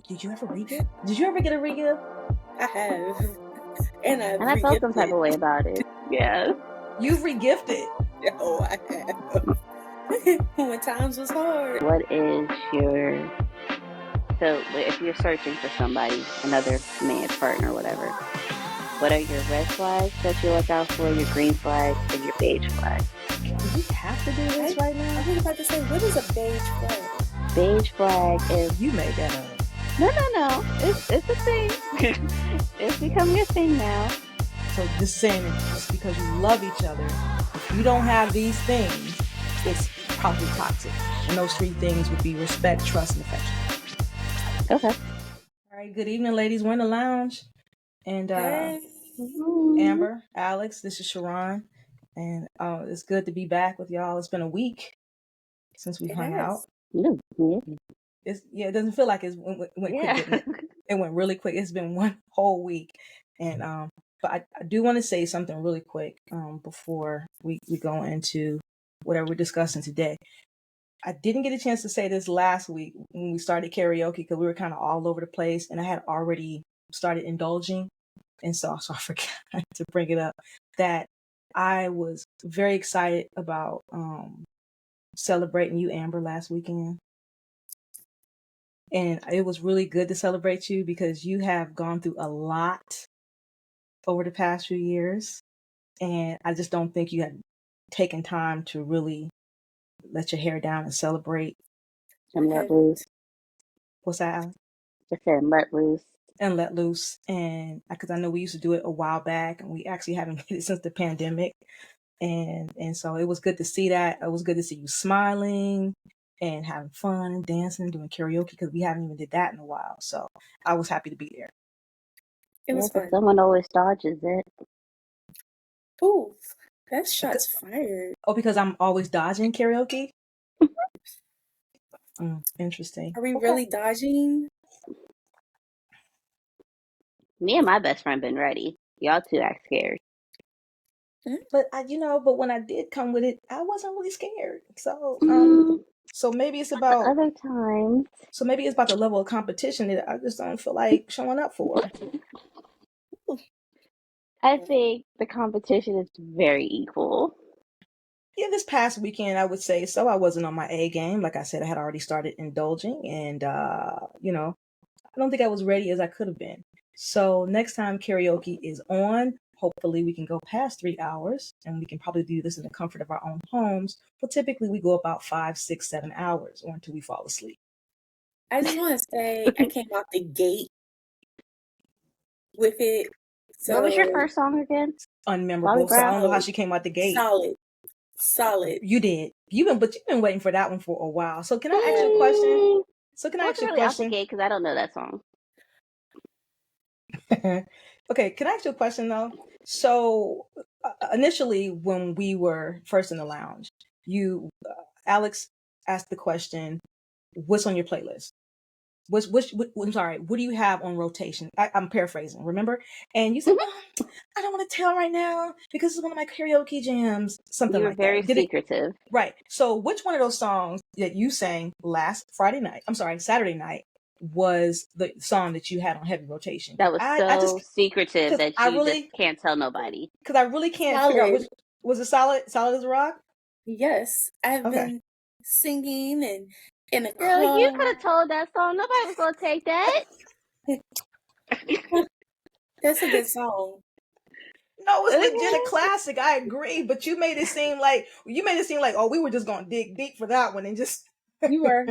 Did you ever re-gift? Did you ever get a re-gift? I have. And I felt some type of way about it. Yeah. You've re-gifted. Oh, I have. When times was hard. What is your... So if you're searching for somebody, another man, partner, whatever, what are your red flags that you look out for, your green flags, and your beige flags? Do we have to do this right now? I was about to say, what is a beige flag? Beige flag is... You made that up. No. It's a thing. It's becoming a thing now. So this saying it's because you love each other. If you don't have these things, it's probably toxic. And those three things would be respect, trust, and affection. Okay. All right, good evening, ladies. We're in the lounge. And Hey. Amber, Alex, this is Sharon. And it's good to be back with y'all. It's been a week since we hung out. It doesn't feel like it went quick. It went really quick. It's been one whole week. And but I do want to say something really quick before we go into whatever we're discussing today. I didn't get a chance to say this last week when we started karaoke because we were kind of all over the place and I had already started indulging. And so I forgot to bring it up that I was very excited about celebrating you, Amber, last weekend. And it was really good to celebrate you because you have gone through a lot over the past few years. And I just don't think you had taken time to really let your hair down and celebrate. And let loose. What's that, Alex? I said let loose. And let loose. And because I know we used to do it a while back and we actually haven't did it since the pandemic. And so it was good to see that. It was good to see you smiling and having fun and dancing and doing karaoke because we haven't even did that in a while. So I was happy to be there. It was fun. Someone always dodges it. Ooh, that shot's fired. Oh, because I'm always dodging karaoke? Interesting. Are we really dodging? Me and my best friend been ready. Y'all two act scared. But but when I did come with it, I wasn't really scared. So so maybe it's about other times. So maybe it's about the level of competition that I just don't feel like showing up for. I think the competition is very equal. Yeah, this past weekend I would say so. I wasn't on my A game. Like I said, I had already started indulging and I don't think I was ready as I could have been. So next time karaoke is on, hopefully we can go past 3 hours and we can probably do this in the comfort of our own homes. But typically we go about 5, 6, 7 hours or until we fall asleep. I just want to say I came out the gate with it. So what was your first song again? Unmemorable. So I don't know how she came out the gate. Solid. You did. You've been waiting for that one for a while. So can I ask you a question? Out the gate because I don't know that song. Okay, can I ask you a question though? So initially, when we were first in the lounge, Alex asked the question, "What's on your playlist?" I'm sorry, what do you have on rotation? I'm paraphrasing, remember? And you said, I don't want to tell right now because it's one of my karaoke jams. Something like that. Very secretive. Right. So which one of those songs that you sang Saturday night, was the song that you had on heavy rotation? That was secretive that you just can't tell nobody. Because I really can't figure out was it solid as a rock? Yes. I've been singing and in a Girl, car. you could have told that song. Nobody was going to take that. That's a good song. No, it's legit a classic. I agree, but you made it seem like oh, we were just gonna dig deep for that one and just. You were.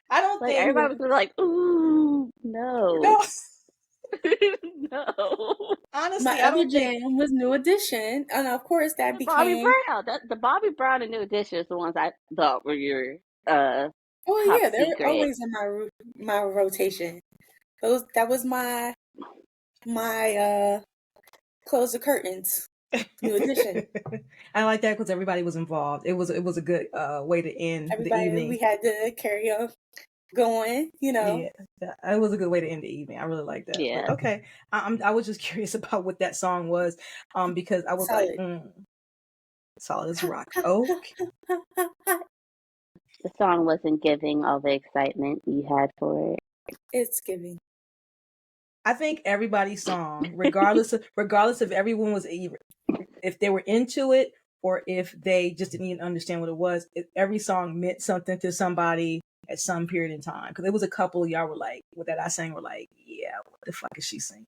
I don't think everybody was like, ooh, no. No. Honestly, my other jam was New Edition, and of course that became Bobby Brown. The Bobby Brown and New Edition is the ones I thought were your oh yeah, they were always in my rotation. That was my close the curtains. New Edition. I like that because everybody was involved. It was a good way to end the evening. We had the karaoke going, Yeah, it was a good way to end the evening. I really like that. Yeah. But, okay, I was just curious about what that song was, because I was solid as rock. Okay. The song wasn't giving all the excitement you had for it. It's giving. I think everybody's song, regardless of everyone was either if they were into it or if they just didn't even understand what it was, every song meant something to somebody at some period in time. Because there was a couple of y'all were like, with that I sang, were like, yeah, what the fuck is she singing?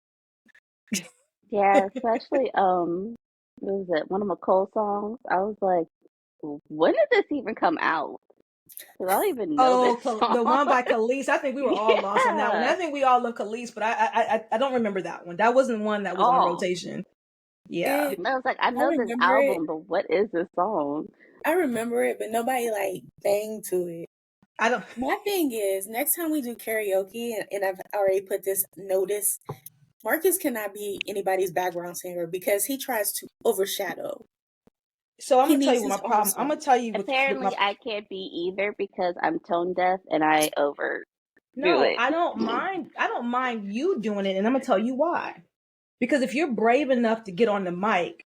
Yeah, especially what was it? One of McCole's songs. I was like, when did this even come out? Because I don't even know this song. The one by Khalees. I think we were all lost on that one. Yeah. I think we all love Khalees, but I don't remember that one. That wasn't one that was on rotation. Yeah. I was like, I know this remember album, it. but what is this song? I remember it, but nobody like banged to it. I don't. My thing is, next time we do karaoke, and I've already put this notice, Marcus cannot be anybody's background singer because he tries to overshadow. So I'm He gonna tell needs you my his own problem. song. I'm gonna tell you Apparently, I can't be either because I'm tone deaf and I overdo it. I don't mind. I don't mind you doing it, and I'm gonna tell you why. Because if you're brave enough to get on the mic,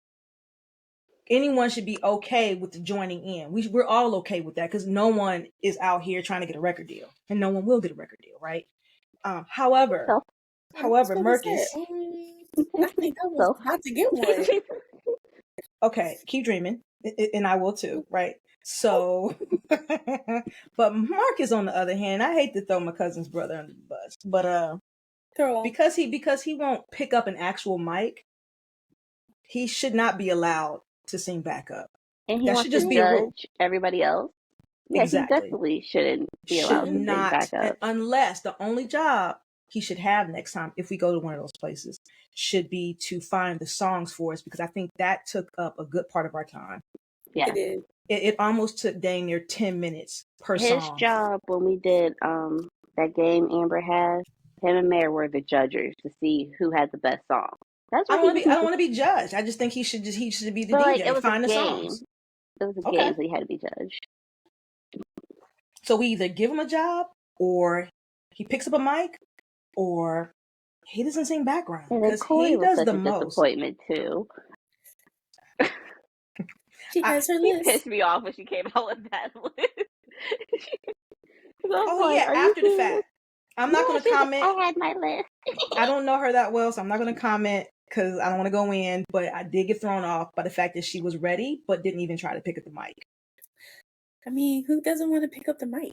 anyone should be okay with the joining in. We're all okay with that because no one is out here trying to get a record deal, and no one will get a record deal, right? However, Marcus. I think I was about to get one. Okay, keep dreaming, and I will too, right? So, but Marcus, on the other hand, I hate to throw my cousin's brother under the bus, but because he won't pick up an actual mic, he should not be allowed to sing backup. And he that wants should just to be a rule. judge everybody else. Yeah, Exactly. he definitely shouldn't be allowed to sing backup. Unless the only job he should have next time, if we go to one of those places, should be to find the songs for us, because I think that took up a good part of our time. Yeah. It did. It almost took dang near 10 minutes per song. His job when we did that game Amber has, him and Mayor were the judges to see who had the best song. That's what I don't want to be judged. I just think he should be the DJ. Like, it was find a the game. songs. It was a game, so he had to be judged. So we either give him a job, or he picks up a mic, or he doesn't sing background, because he does the most. Disappointment too. She has her list. She pissed me off when she came out with that list. After the fact. I'm not going to comment. I had my list. I don't know her that well, so I'm not going to comment because I don't want to go in, but I did get thrown off by the fact that she was ready, but didn't even try to pick up the mic. I mean, who doesn't want to pick up the mic?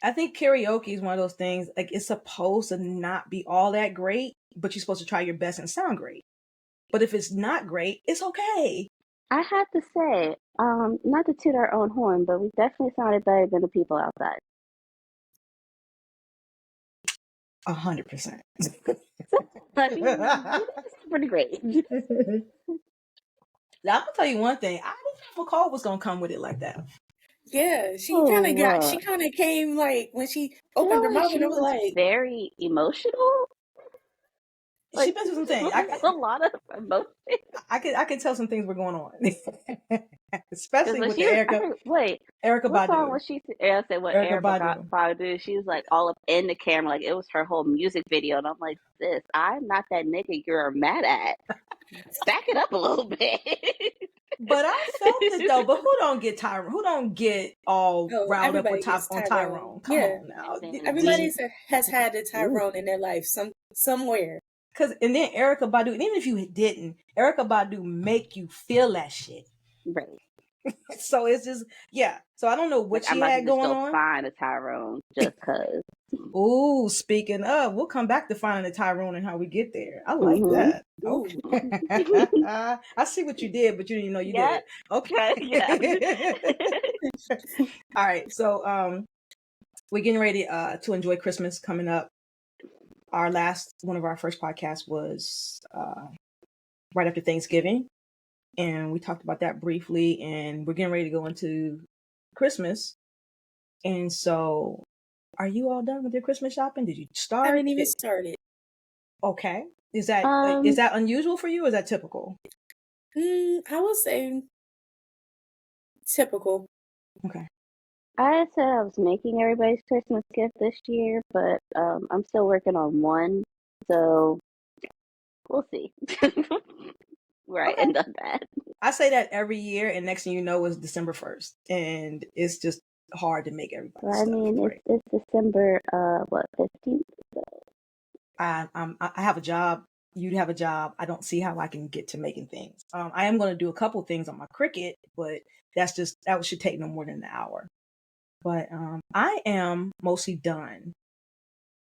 I think karaoke is one of those things, like, it's supposed to not be all that great, but you're supposed to try your best and sound great. But if it's not great, it's okay. I have to say, not to toot our own horn, but we definitely sounded better than the people outside. 100%. I mean, it's pretty great. Now, I'm gonna tell you one thing. I didn't think McCall was gonna come with it like that. Yeah, she kind of came like when she opened her mouth and it was like very emotional. Like, she's been through some things. A lot of emotion. I could tell some things were going on, especially with Erykah. Erykah what Badu. Song was she? I said what Erykah Badu. She was like all up in the camera, like it was her whole music video, and I'm like, "Sis, I'm not that nigga you're mad at. Back it up a little bit." But I felt it though. But who don't get Tyrone? Who don't get all riled up with Tyrone? Come on now. Everybody has had a Tyrone in their life somewhere. And then Erykah Badu, and even if you didn't, Erykah Badu make you feel that shit. Right. So it's just, yeah. So I don't know what she had going on. Find a Tyrone just cause. Ooh, speaking of, we'll come back to finding the Tyrone and how we get there. I like that. Okay. I see what you did, but you didn't know you did it. Okay. Yeah. All right. So we're getting ready to enjoy Christmas coming up. One of our first podcasts was right after Thanksgiving, and we talked about that briefly, and we're getting ready to go into Christmas. And so, are you all done with your Christmas shopping? Did you start? I haven't even started. Okay. Is that unusual for you, or is that typical? I would say typical. Okay. I said I was making everybody's Christmas gift this year, but I'm still working on one, so we'll see where I end up at. I say that every year, and next thing you know is December 1st, and it's just hard to make everybody's Well, I stuff mean, great. it's December, what, 15th? So, I have a job. You have a job. I don't see how I can get to making things. I am going to do a couple things on my Cricut, but that should take no more than an hour. But I am mostly done,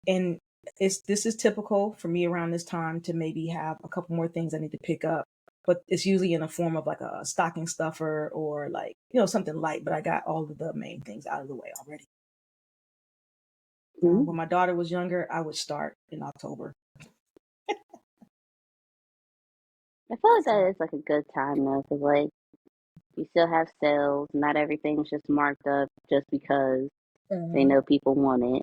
and this is typical for me around this time to maybe have a couple more things I need to pick up. But it's usually in the form of like a stocking stuffer or like something light. But I got all of the main things out of the way already. When my daughter was younger, I would start in October. I feel like that is like a good time though, because like you still have sales. Not everything's just marked up just because they know people want it.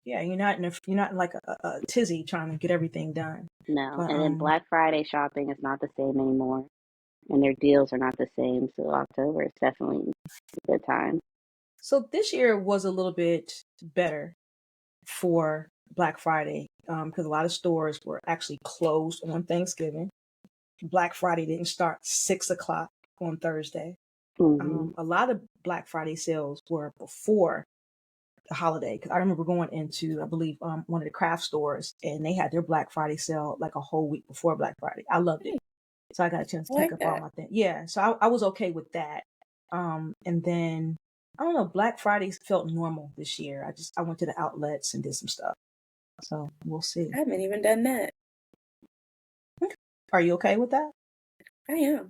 Yeah, you're not in like a tizzy trying to get everything done. No, But, and then Black Friday shopping is not the same anymore, and their deals are not the same. So October is definitely a good time. So this year was a little bit better for Black Friday because a lot of stores were actually closed on Thanksgiving. Black Friday didn't start 6:00 on Thursday. A lot of Black Friday sales were before the holiday because I remember going into, I believe, one of the craft stores and they had their Black Friday sale like a whole week before Black Friday. I loved it. So I got a chance to pick up all my things. Yeah, so I was okay with that. And then I don't know, Black Friday felt normal this year. I went to the outlets and did some stuff. So we'll see. I haven't even done that. Are you okay with that? I am.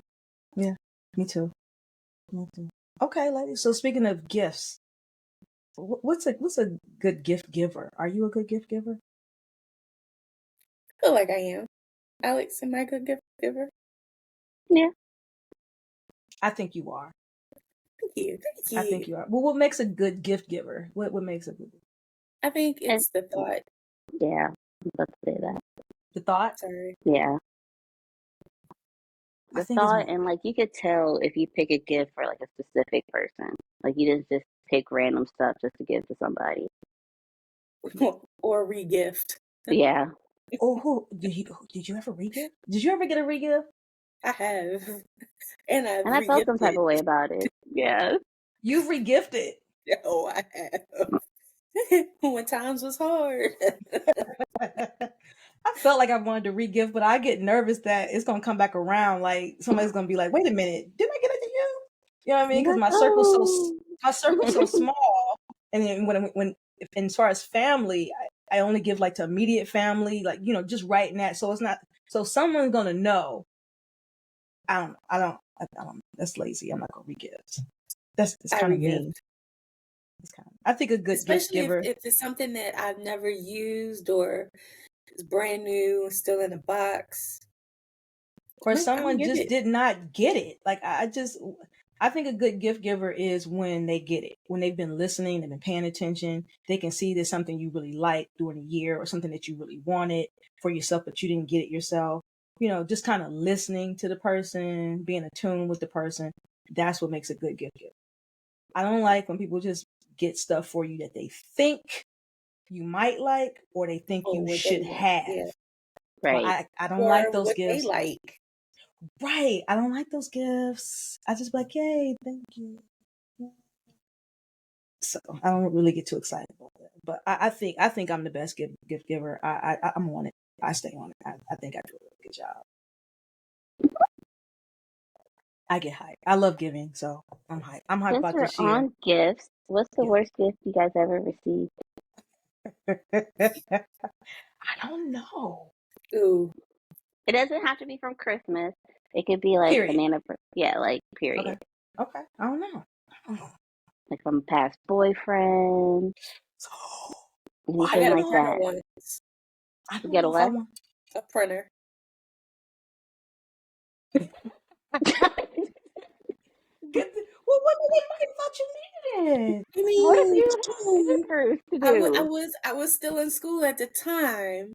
Yeah, me too. Okay, ladies. So speaking of gifts, what's a good gift giver? Are you a good gift giver? I feel like I am. Alex, am I a good gift giver? Yeah. I think you are. Thank you. I think you are. Well, what makes a good gift giver? What makes a good? I think it's the thought. Yeah, I'm about to say that. The thought? Sorry. Yeah. I The think thought, and like you could tell if you pick a gift for like a specific person. Like you didn't just pick random stuff just to give to somebody. Or regift. Yeah. Oh, did you ever regift? Did you ever get a regift? I have. And I felt some type of way about it. Yeah. You've regifted. Oh, I have. When times was hard. I felt like I wanted to regift, but I get nervous that it's gonna come back around. Like somebody's gonna be like, "Wait a minute, didn't I get it to you?" You know what I mean? Because my circle's so small, and then when as far as family, I only give like to immediate family, like just writing that. So it's not. So someone's gonna know. I don't. That's lazy. I'm not gonna regift. That's kind of mean. I think a good Especially gift giver, if it's something that I've never used or it's brand new, still in a box. or someone just did not get it. Like I think a good gift giver is when they get it, when they've been listening, they've been paying attention, they can see there's something you really like during a year or something that you really wanted for yourself, but you didn't get it yourself. Just kind of listening to the person, being attuned with the person. That's what makes a good gift giver. I don't like when people just get stuff for you that they think you might like or they think you should have. Yeah. Right. I don't like those gifts. They like. Right. I don't like those gifts. I just be like, yay, thank you. So I don't really get too excited about that. But I think I'm the best gift giver. I'm on it. I stay on it. I think I do a really good job. I get hyped. I love giving, so I'm hyped. I'm hyped about this year. On gifts, what's the worst gift you guys ever received? I don't know. Ooh. It doesn't have to be from Christmas. It could be like period. like period. Okay. I don't know. Like from a past boyfriend. Anything like that. I don't get know a what? A printer. What I thought you needed? I mean, what if you had to do? I was still in school at the time,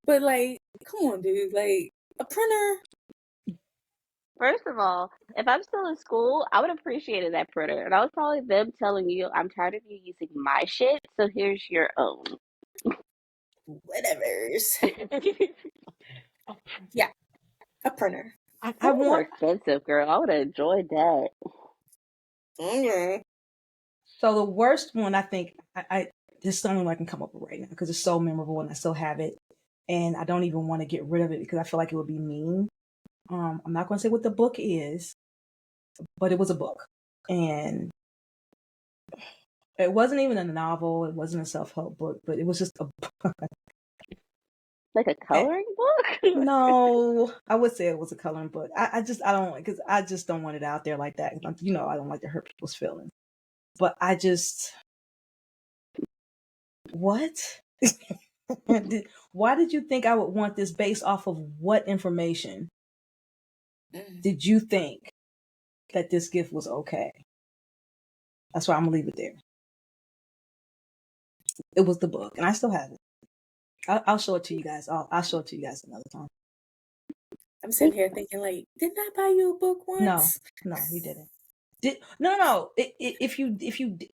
but like, come on, dude, like a printer. First of all, if I'm still in school, I would have appreciated that printer, and I was probably them telling you, "I'm tired of you using my shit, so here's your own." Whatever's. Yeah, a printer. I want more expensive, girl. I would have enjoyed that. Mm-hmm. So the worst one, I think, I this is the only one I can come up with right now because it's so memorable and I still have it, and I don't even want to get rid of it because I feel like it would be mean. I'm not going to say what the book is, but it was a book, and it wasn't even a novel. It wasn't a self-help book, but it was just a book. Like a coloring book? No, I would say it was a coloring book. I don't, because I just don't want it out there like that. You know, I don't like to hurt people's feelings. But what? Why did you think I would want this based off of what information did you think that this gift was okay? That's why I'm gonna leave it there. It was the book, and I still have it. I'll show it to you guys. I'll show it to you guys another time. I'm sitting here thinking, like, didn't I buy you a book once? No, you didn't. No. If you,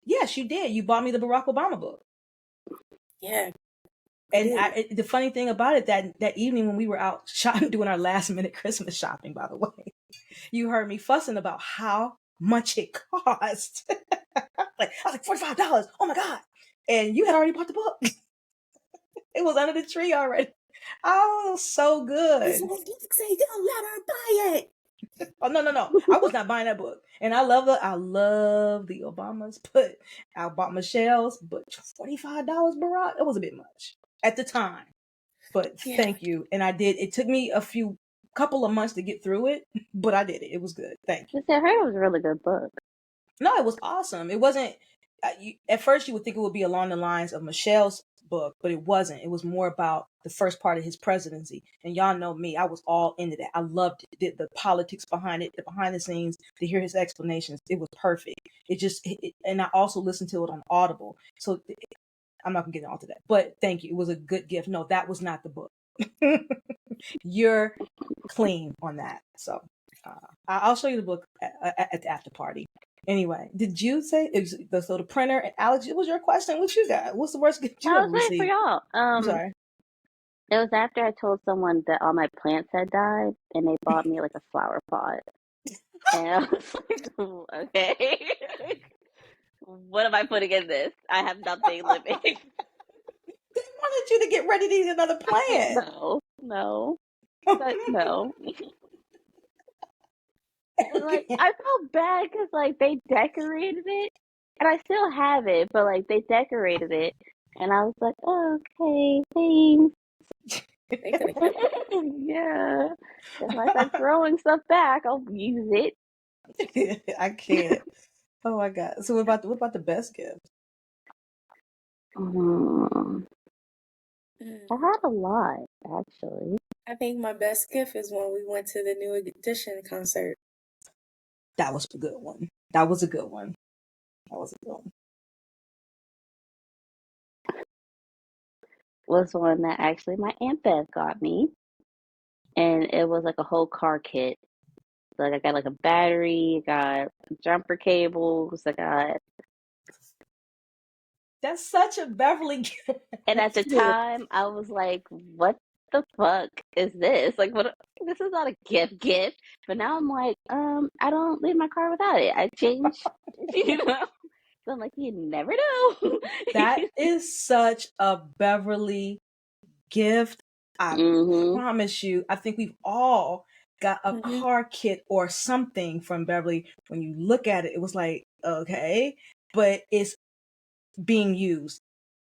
yes, you did. You bought me the Barack Obama book. Yeah. And the funny thing about it, that evening when we were out shopping, doing our last minute Christmas shopping, by the way, you heard me fussing about how much it cost. I was like, $45. Oh my God. And you had already bought the book. It was under the tree already. Oh, so good. It's like, look, say, don't let her buy it. Oh no! I was not buying that book, and I love the Obamas, but I bought Michelle's, but $45, Barack, it was a bit much at the time. But thank you, and I did. It took me a couple of months to get through it, but I did it. It was good. Thank you. I heard it was a really good book. No, it was awesome. It wasn't. At first, you would think it would be along the lines of Michelle's book, but it wasn't. It was more about the first part of his presidency. And y'all know me, I was all into that. I loved it, the politics behind it, the behind the scenes, to hear his explanations. It was perfect. And I also listened to it on Audible. So I'm not gonna get into that, but thank you. It was a good gift. No, that was not the book. You're clean on that. So I'll show you the book at the after party. Anyway, did you say so? The printer, and Alex, it was your question. What you got? What's the worst gift you ever received? For y'all. I'm sorry. It was after I told someone that all my plants had died, and they bought me like a flower pot. And I was like, okay, what am I putting in this? I have nothing living. They wanted you to get ready to eat another plant. No. But no. And like, I felt bad because like they decorated it, and I still have it, but like they decorated it, and I was like, oh, okay, thanks. Yeah. If I start throwing stuff back, I'll use it. I can't. Oh my God. So what about the best gift? I had a lot, actually. I think my best gift is when we went to the New Edition concert. That was a good one. That was a good one. Was one that actually my Aunt Beth got me. And it was like a whole car kit. Like I got like a battery, got jumper cables, I got. That's such a Beverly gift. And at the time, I was like, what the fuck is this? Like, what? This is not a gift. But now I'm like, I don't leave my car without it. I change, So I'm like, you never know. That is such a Beverly gift. I promise you. I think we've all got a car kit or something from Beverly. When you look at it, it was like, okay, but it's being used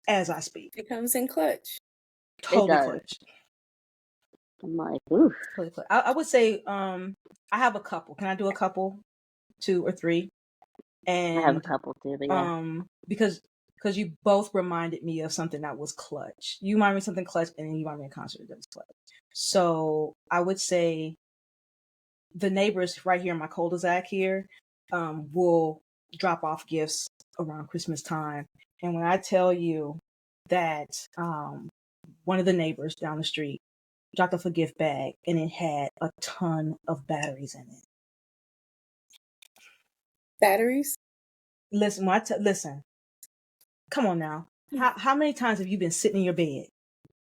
as I speak. It comes in clutch. Totally clutch. I'm like, oof. Totally clutch. I would say, I have a couple. Can I do a couple? 2 or 3? And I have a couple too, but yeah. Because you both reminded me of something that was clutch. You remind me of something clutch, and then you remind me of a concert that was clutch. So I would say the neighbors right here in my cul-de-sac here will drop off gifts around Christmas time. And when I tell you that one of the neighbors down the street dropped off a gift bag, and it had a ton of batteries in it. Batteries? Listen, listen. Come on now. How many times have you been sitting in your bed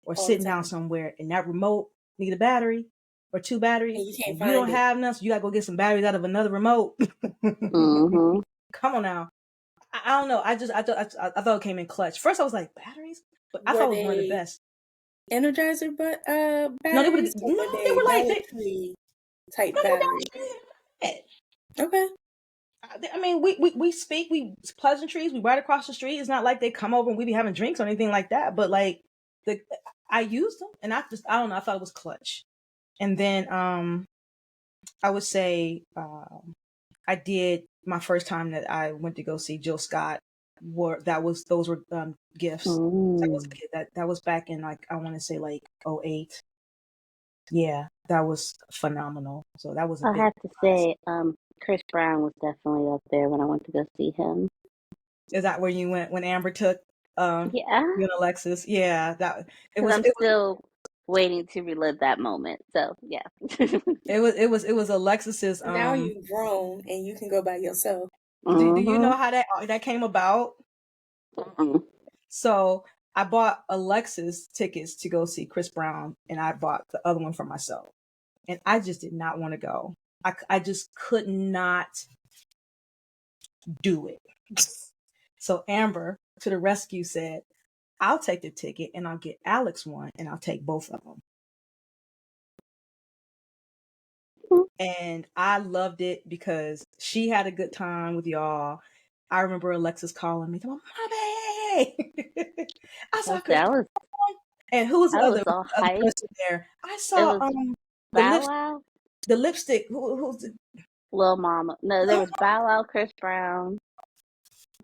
or sitting down somewhere and that remote need a battery or 2 batteries? And you can't find it. You don't have none, so you gotta go get some batteries out of another remote. Come on now. I don't know. I thought it came in clutch. First, I was like batteries, but I Were thought it was one of the they best. Energizer No, they were batteries, or were they they were like Dollar Tree type no, they were batteries? Dollar Tree. Okay. I mean, we speak, we pleasantries, we right across the street. It's not like they come over and we be having drinks or anything like that. But like the I used them, and I don't know. I thought it was clutch. And then I would say I did my first time that I went to go see Jill Scott. Those were gifts. Mm. That was back in like I want to say like '08. Yeah, that was phenomenal. So that was a I big have to surprise. say, Chris Brown was definitely up there when I went to go see him. Is that where you went when Amber took Yeah, you and Alexis? Yeah, that because I'm it was still waiting to relive that moment. So yeah. it was Alexis's Now you've grown and you can go by yourself. do you Mm-hmm. know how that came about? Mm-mm. So I bought Alexis tickets to go see Chris Brown, and I bought the other one for myself. And I just did not want to go. I just could not do it. So Amber, to the rescue, said, I'll take the ticket and I'll get Alex one and I'll take both of them. And I loved it because she had a good time with y'all. I remember Alexis calling me, Mommy, I saw Chris I was Brown. And who was the I was all other hyped. person there? I It saw was the Bow lips Wow, the lipstick. Who's the Lil Mama. No, there was Bow Wow, Chris Brown.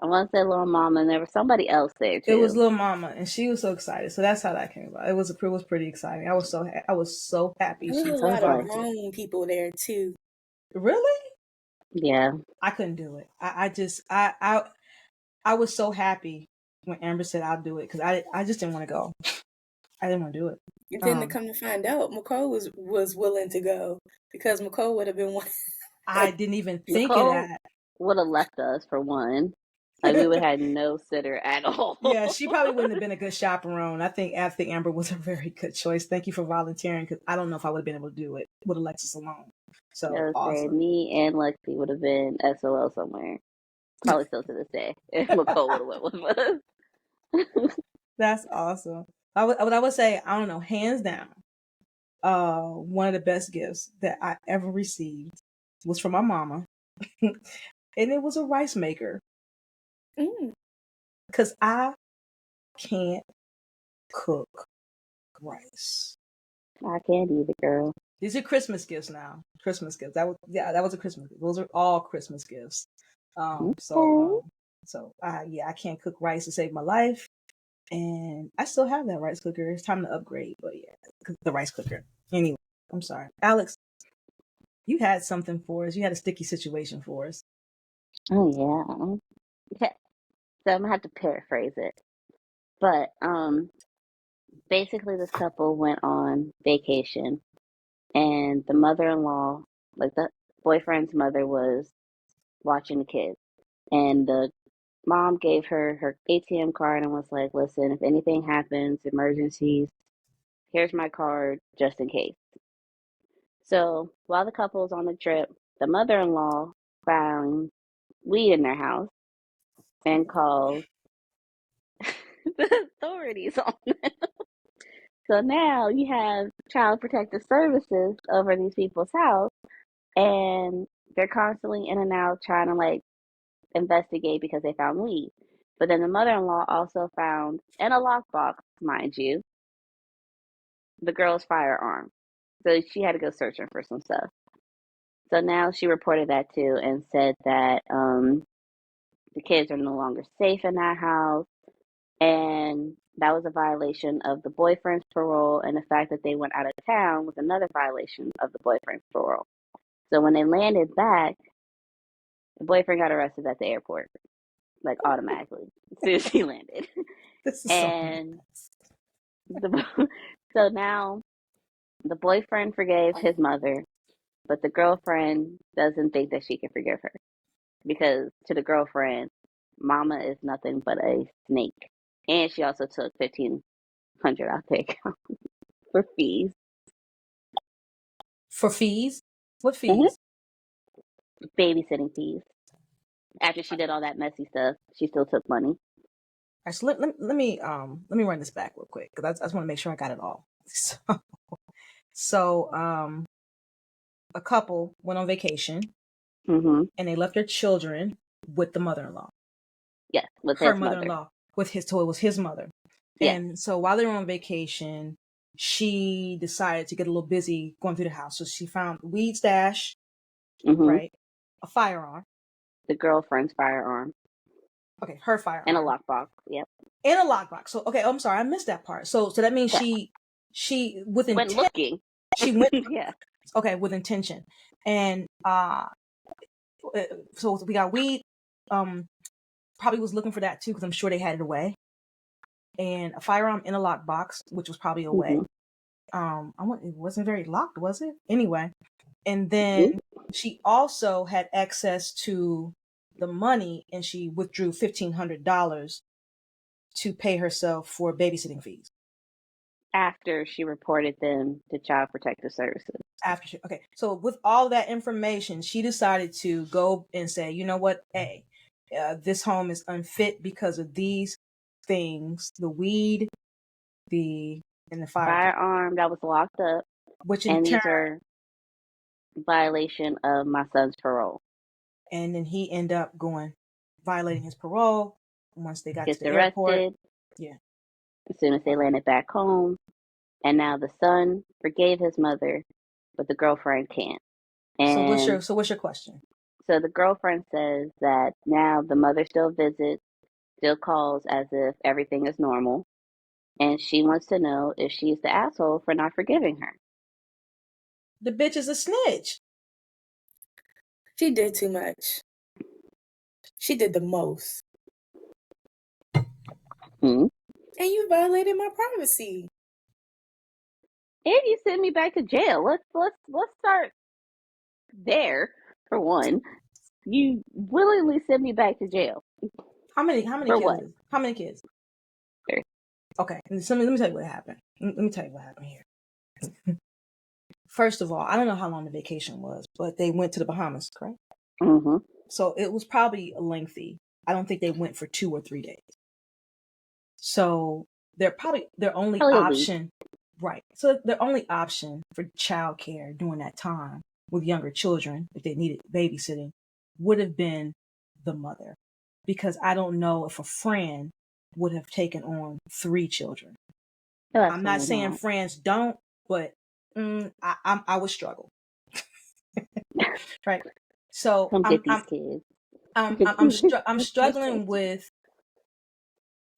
I want to say Lil Mama, and there was somebody else there It was too. Lil Mama, and she was so excited. So that's how that came about. It was pretty exciting. I was so happy There was she a I was lot of like, survived it. grown people there too. Really? yeah. I couldn't do it. I was so happy when Amber said I'll do it because I just didn't want to go. I didn't want to do it. And then to come to find out, McCall was willing to go because McCall would have been one. I didn't even think of Nicole that. would have left us for one. Like we would have had no sitter at all. Yeah, she probably wouldn't have been a good chaperone. I think Amber was a very good choice. Thank you for volunteering because I don't know if I would have been able to do it with Alexis alone. I So would say awesome. me and Lexi would have been SOL somewhere. Probably still to this day. If McCole would have went with us. That's awesome. I would say, I don't know, hands down, one of the best gifts that I ever received was from my mama. And it was a rice maker. Mm. Because I can't cook rice. I can't either, girl. These are Christmas gifts now. Christmas gifts. That was a Christmas gift. Those are all Christmas gifts. Um, so Okay. um, I can't cook rice to save my life. And I still have that rice cooker. It's time to upgrade, but yeah, the rice cooker. Anyway, I'm sorry. Alex, you had something for us. You had a sticky situation for us. Oh yeah. Okay. So I'm gonna have to paraphrase it. But basically this couple went on vacation and the mother-in-law, like the boyfriend's mother, was watching the kids. And the mom gave her ATM card and was like, listen, if anything happens, emergencies, here's my card just in case. So while the couple was on the trip, the mother-in-law found weed in their house and called the authorities on them. So now you have child protective services over these people's house, and they're constantly in and out trying to like investigate because they found weed. But then the mother-in-law also found in a lockbox, mind you, the girl's firearm. So she had to go searching for some stuff. So now she reported that too and said that the kids are no longer safe in that house. And that was a violation of the boyfriend's parole. And the fact that they went out of town was another violation of the boyfriend's parole. So when they landed back, the boyfriend got arrested at the airport, like automatically, as soon as he landed. This is so And the, so now the boyfriend forgave his mother, but the girlfriend doesn't think that she can forgive her because to the girlfriend, mama is nothing but a snake. And she also took 1,500 out their account for fees. for fees. What Hmm. fees? Babysitting fees. After she did all that messy stuff, she still took money. All right, so let me run this back real quick because I just want to make sure I got it all. So a couple went on vacation Mm-hmm. and they left their children with the mother-in-law. Yes, with Her his mother-in-law with his, so it was his mother. Yeah. And so while they were on vacation, she decided to get a little busy going through the house. So she found a weed stash, Mm-hmm. right? A firearm. The girlfriend's firearm. Okay, her firearm. And a lockbox. Yep. And a lockbox. So okay, I'm sorry, I missed that part. So that means Yeah. she with Went intent. looking. She went. Yeah. Okay, with intention. And so we got weed. Probably was looking for that too because I'm sure they had it away. And a firearm in a lockbox, which was probably away. Mm-hmm. It wasn't very locked, was it? Anyway, and then she also had access to the money, and she withdrew $1,500 to pay herself for babysitting fees. After she reported them to Child Protective Services. Okay, so with all that information, she decided to go and say, you know what, hey, this home is unfit because of these things: the weed, and the firearm that was locked up, which in and turn, these are violation of my son's parole. And then he ended up violating his parole once they got Gets to the arrested. airport. Yeah. As soon as they landed back home, and now the son forgave his mother, but the girlfriend can't. And so what's your question? So the girlfriend says that now the mother still visits, still calls as if everything is normal, and she wants to know if she's the asshole for not forgiving her. The bitch is a snitch. She did too much. She did the most. And you violated my privacy. And you sent me back to jail. Let's start there for one. You willingly sent me back to jail. How many For kids? what? How many kids? 3. Okay, so let me tell you what happened. Let me tell you what happened here. First of all, I don't know how long the vacation was, but they went to the Bahamas, correct? Mm-hmm. So it was probably lengthy. I don't think they went for 2 or 3 days. So their only option, right? So their only option for childcare during that time with younger children, if they needed babysitting, would have been the mother, because I don't know if a friend would have taken on 3 children. I'm not saying friends don't, but I would struggle. Right. So I'm struggling with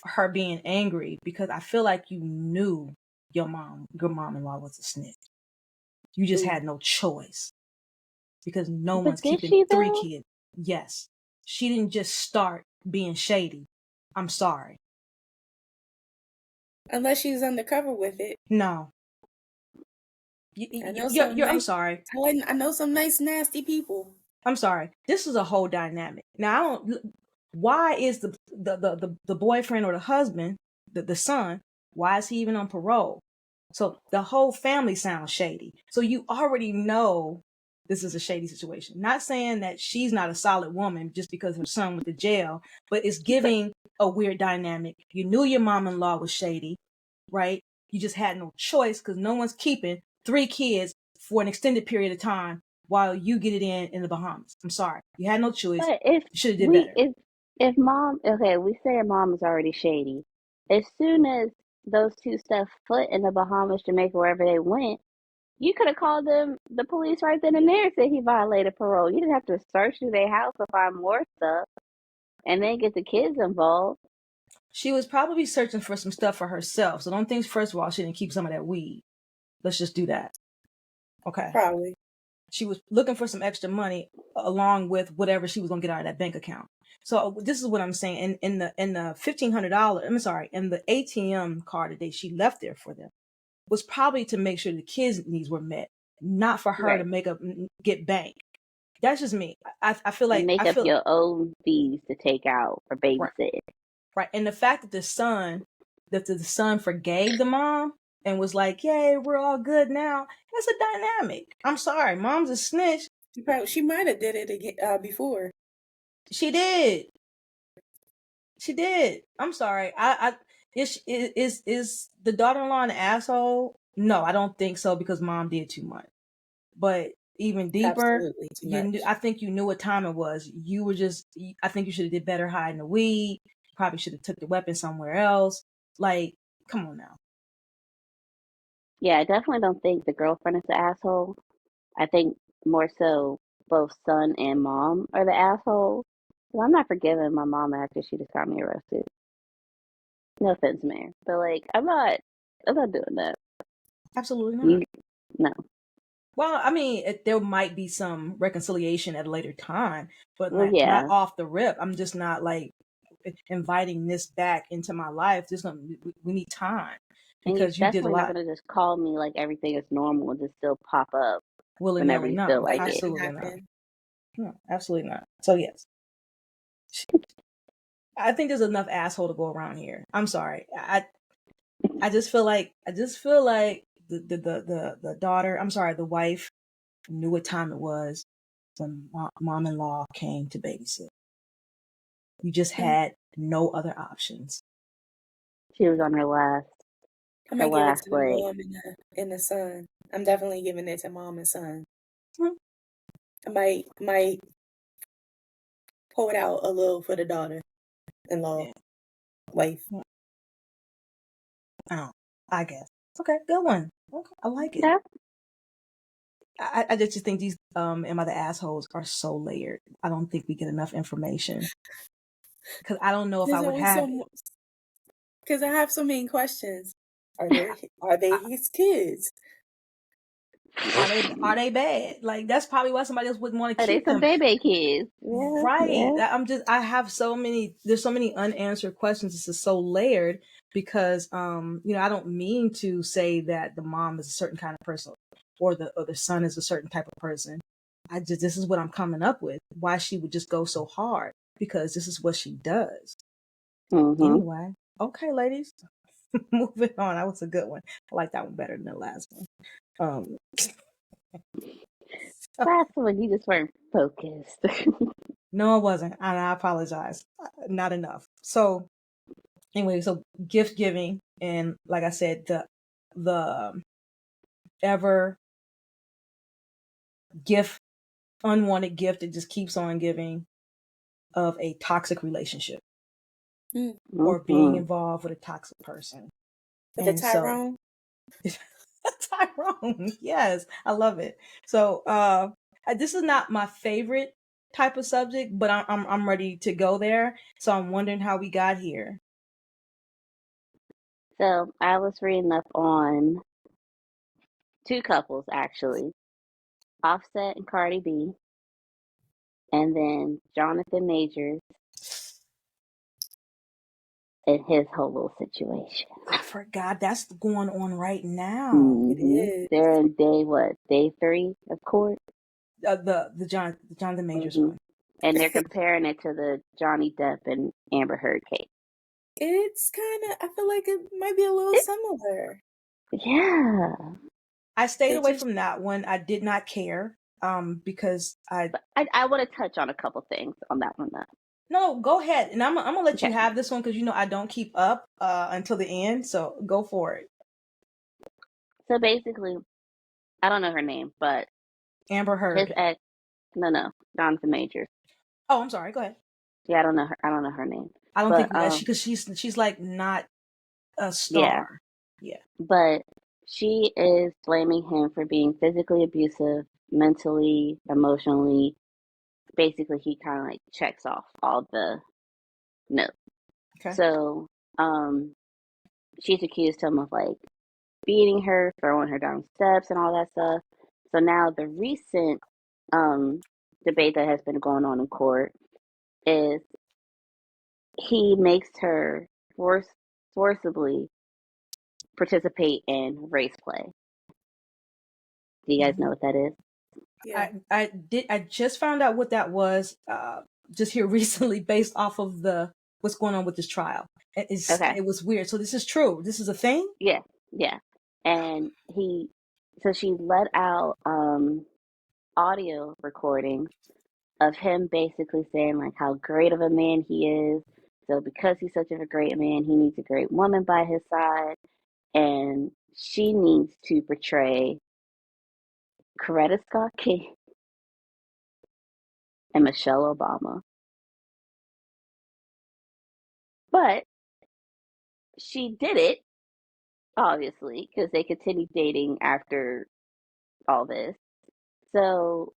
her being angry because I feel like you knew your mom-in-law was a snitch. You just had no choice because no one's keeping 3 kids. Yes. She didn't just start being shady. I'm sorry. Unless she's undercover with it. No. I'm sorry. I know some nice, nasty people. I'm sorry. This is a whole dynamic. Now, why is the boyfriend or the husband, the son, why is he even on parole? So the whole family sounds shady. So you already know this is a shady situation. Not saying that she's not a solid woman just because her son went to jail, but it's giving a weird dynamic. You knew your mom-in-law was shady, right? You just had no choice because no one's keeping 3 kids for an extended period of time while you get it in the Bahamas. I'm sorry. You had no choice. But if you should have did better. If mom, okay, we say her mom is already shady. As soon as those 2 stepped foot in the Bahamas, Jamaica, wherever they went, you could have called the police right then and there and said he violated parole. You didn't have to search through their house to find more stuff and then get the kids involved. She was probably searching for some stuff for herself. So don't think, first of all, she didn't keep some of that weed. Let's just do that. Okay. Probably. She was looking for some extra money along with whatever she was going to get out of that bank account. So this is what I'm saying. In the $1,500, I'm sorry, in the ATM card that she left there for them was probably to make sure the kids' needs were met, not for her to get bank. That's just me. I feel like make up your own fees to take out for babysitting. Right. And the fact that the son forgave the mom and was like, yay, we're all good now. That's a dynamic. I'm sorry. Mom's a snitch. She might have did it again, before. She did. She did. I'm sorry. Is the daughter-in-law an asshole? No, I don't think so because mom did too much. But even deeper, Absolutely too much. I think you knew what time it was. You were just. I think you should have did better hiding the weed. Probably should have took the weapon somewhere else. Like, come on now. Yeah, I definitely don't think the girlfriend is the asshole. I think more so both son and mom are the asshole. 'Cause I'm not forgiving my mom after she just got me arrested. No offense, Mayor, but like I'm not doing that. Absolutely not. You no. Well, I mean, there might be some reconciliation at a later time, but Well, not yeah, off the rip. I'm just not like inviting this back into my life. We need time and you're because you did a definitely not lot gonna just call me like everything is normal and just still pop up willy whenever nilly. you feel No, like Like it. didn't absolutely not. happen. No, absolutely not. So yes, I think there's enough asshole to go around here. I'm sorry. I just feel like the daughter. I'm sorry, the wife knew what time it was when mom-in-law came to babysit. You just Mm. had no other options. She was on I her might give it last to the leg. mom and the son. I'm definitely giving it to mom and son. Hmm. I might pull it out a little for the daughter-in-law, Yeah. wife. Oh, I guess. Okay, good one. Okay, I like it. Yeah, I just think these and my the assholes are so layered. I don't think we get enough information because I don't know if I There's would always have. so because I have so many questions. Are they I- his kids? Are they bad? Like that's probably why somebody else wouldn't want to are they keep some them. baby kids? Yeah, Right. yeah. I have so many, there's so many unanswered questions. This is so layered because, I don't mean to say that the mom is a certain kind of person or the son is a certain type of person. This is what I'm coming up with. Why she would just go so hard because this is what she does. Mm-hmm. Anyway. Okay, ladies. Moving on. That was a good one. I like that one better than the last one. Um, Last one, you just weren't focused. no, it wasn't. And I apologize. Not enough. So, anyway, so gift giving and like I said, the ever gift unwanted gift that just keeps on giving of a toxic relationship Mm. or being Mm-hmm. involved with a toxic person. With the And so Tyrone? Tyrone, yes, I love it. So this is not my favorite type of subject, but I'm ready to go there. So I'm wondering how we got here. So I was reading up on two couples actually, Offset and Cardi B, and then Jonathan Majors and his whole little situation. I forgot that's going on right now. It Mm-hmm. is. They're in day 3 of court. The Jonathan Majors Mm-hmm. one. And they're comparing it to the Johnny Depp and Amber Heard case. It's kind of, I feel like it might be a little It, similar. yeah. I stayed It away just, from that one. I did not care because But I want to touch on a couple things on that one though. no, go ahead. And I'm gonna let you Okay. have this one because I don't keep up until the end. So go for it. So basically, I don't know her name, but Amber his Heard. ex, no, Jonathan Majors. Oh, I'm sorry. Go ahead. Yeah, I don't know her. I don't know her name, I don't think but because she's like not a yeah, star. Yeah. but she is blaming him for being physically abusive, mentally, emotionally. Basically, he kind of like checks off all the notes. Okay. So, she's accused him of like beating her, throwing her down steps, and all that stuff. So now the recent debate that has been going on in court is he makes her forcibly participate in race play. Do you guys know what that is? yeah. I just found out what that was just here recently based off of the what's going on with this trial. Okay. It was weird. So this is true. This is a thing? Yeah, yeah. And so she let out audio recordings of him basically saying like how great of a man he is. So because he's such a great man, he needs a great woman by his side, and she needs to portray Coretta Scott King and Michelle Obama. But she did it, obviously, because they continued dating after all this. So,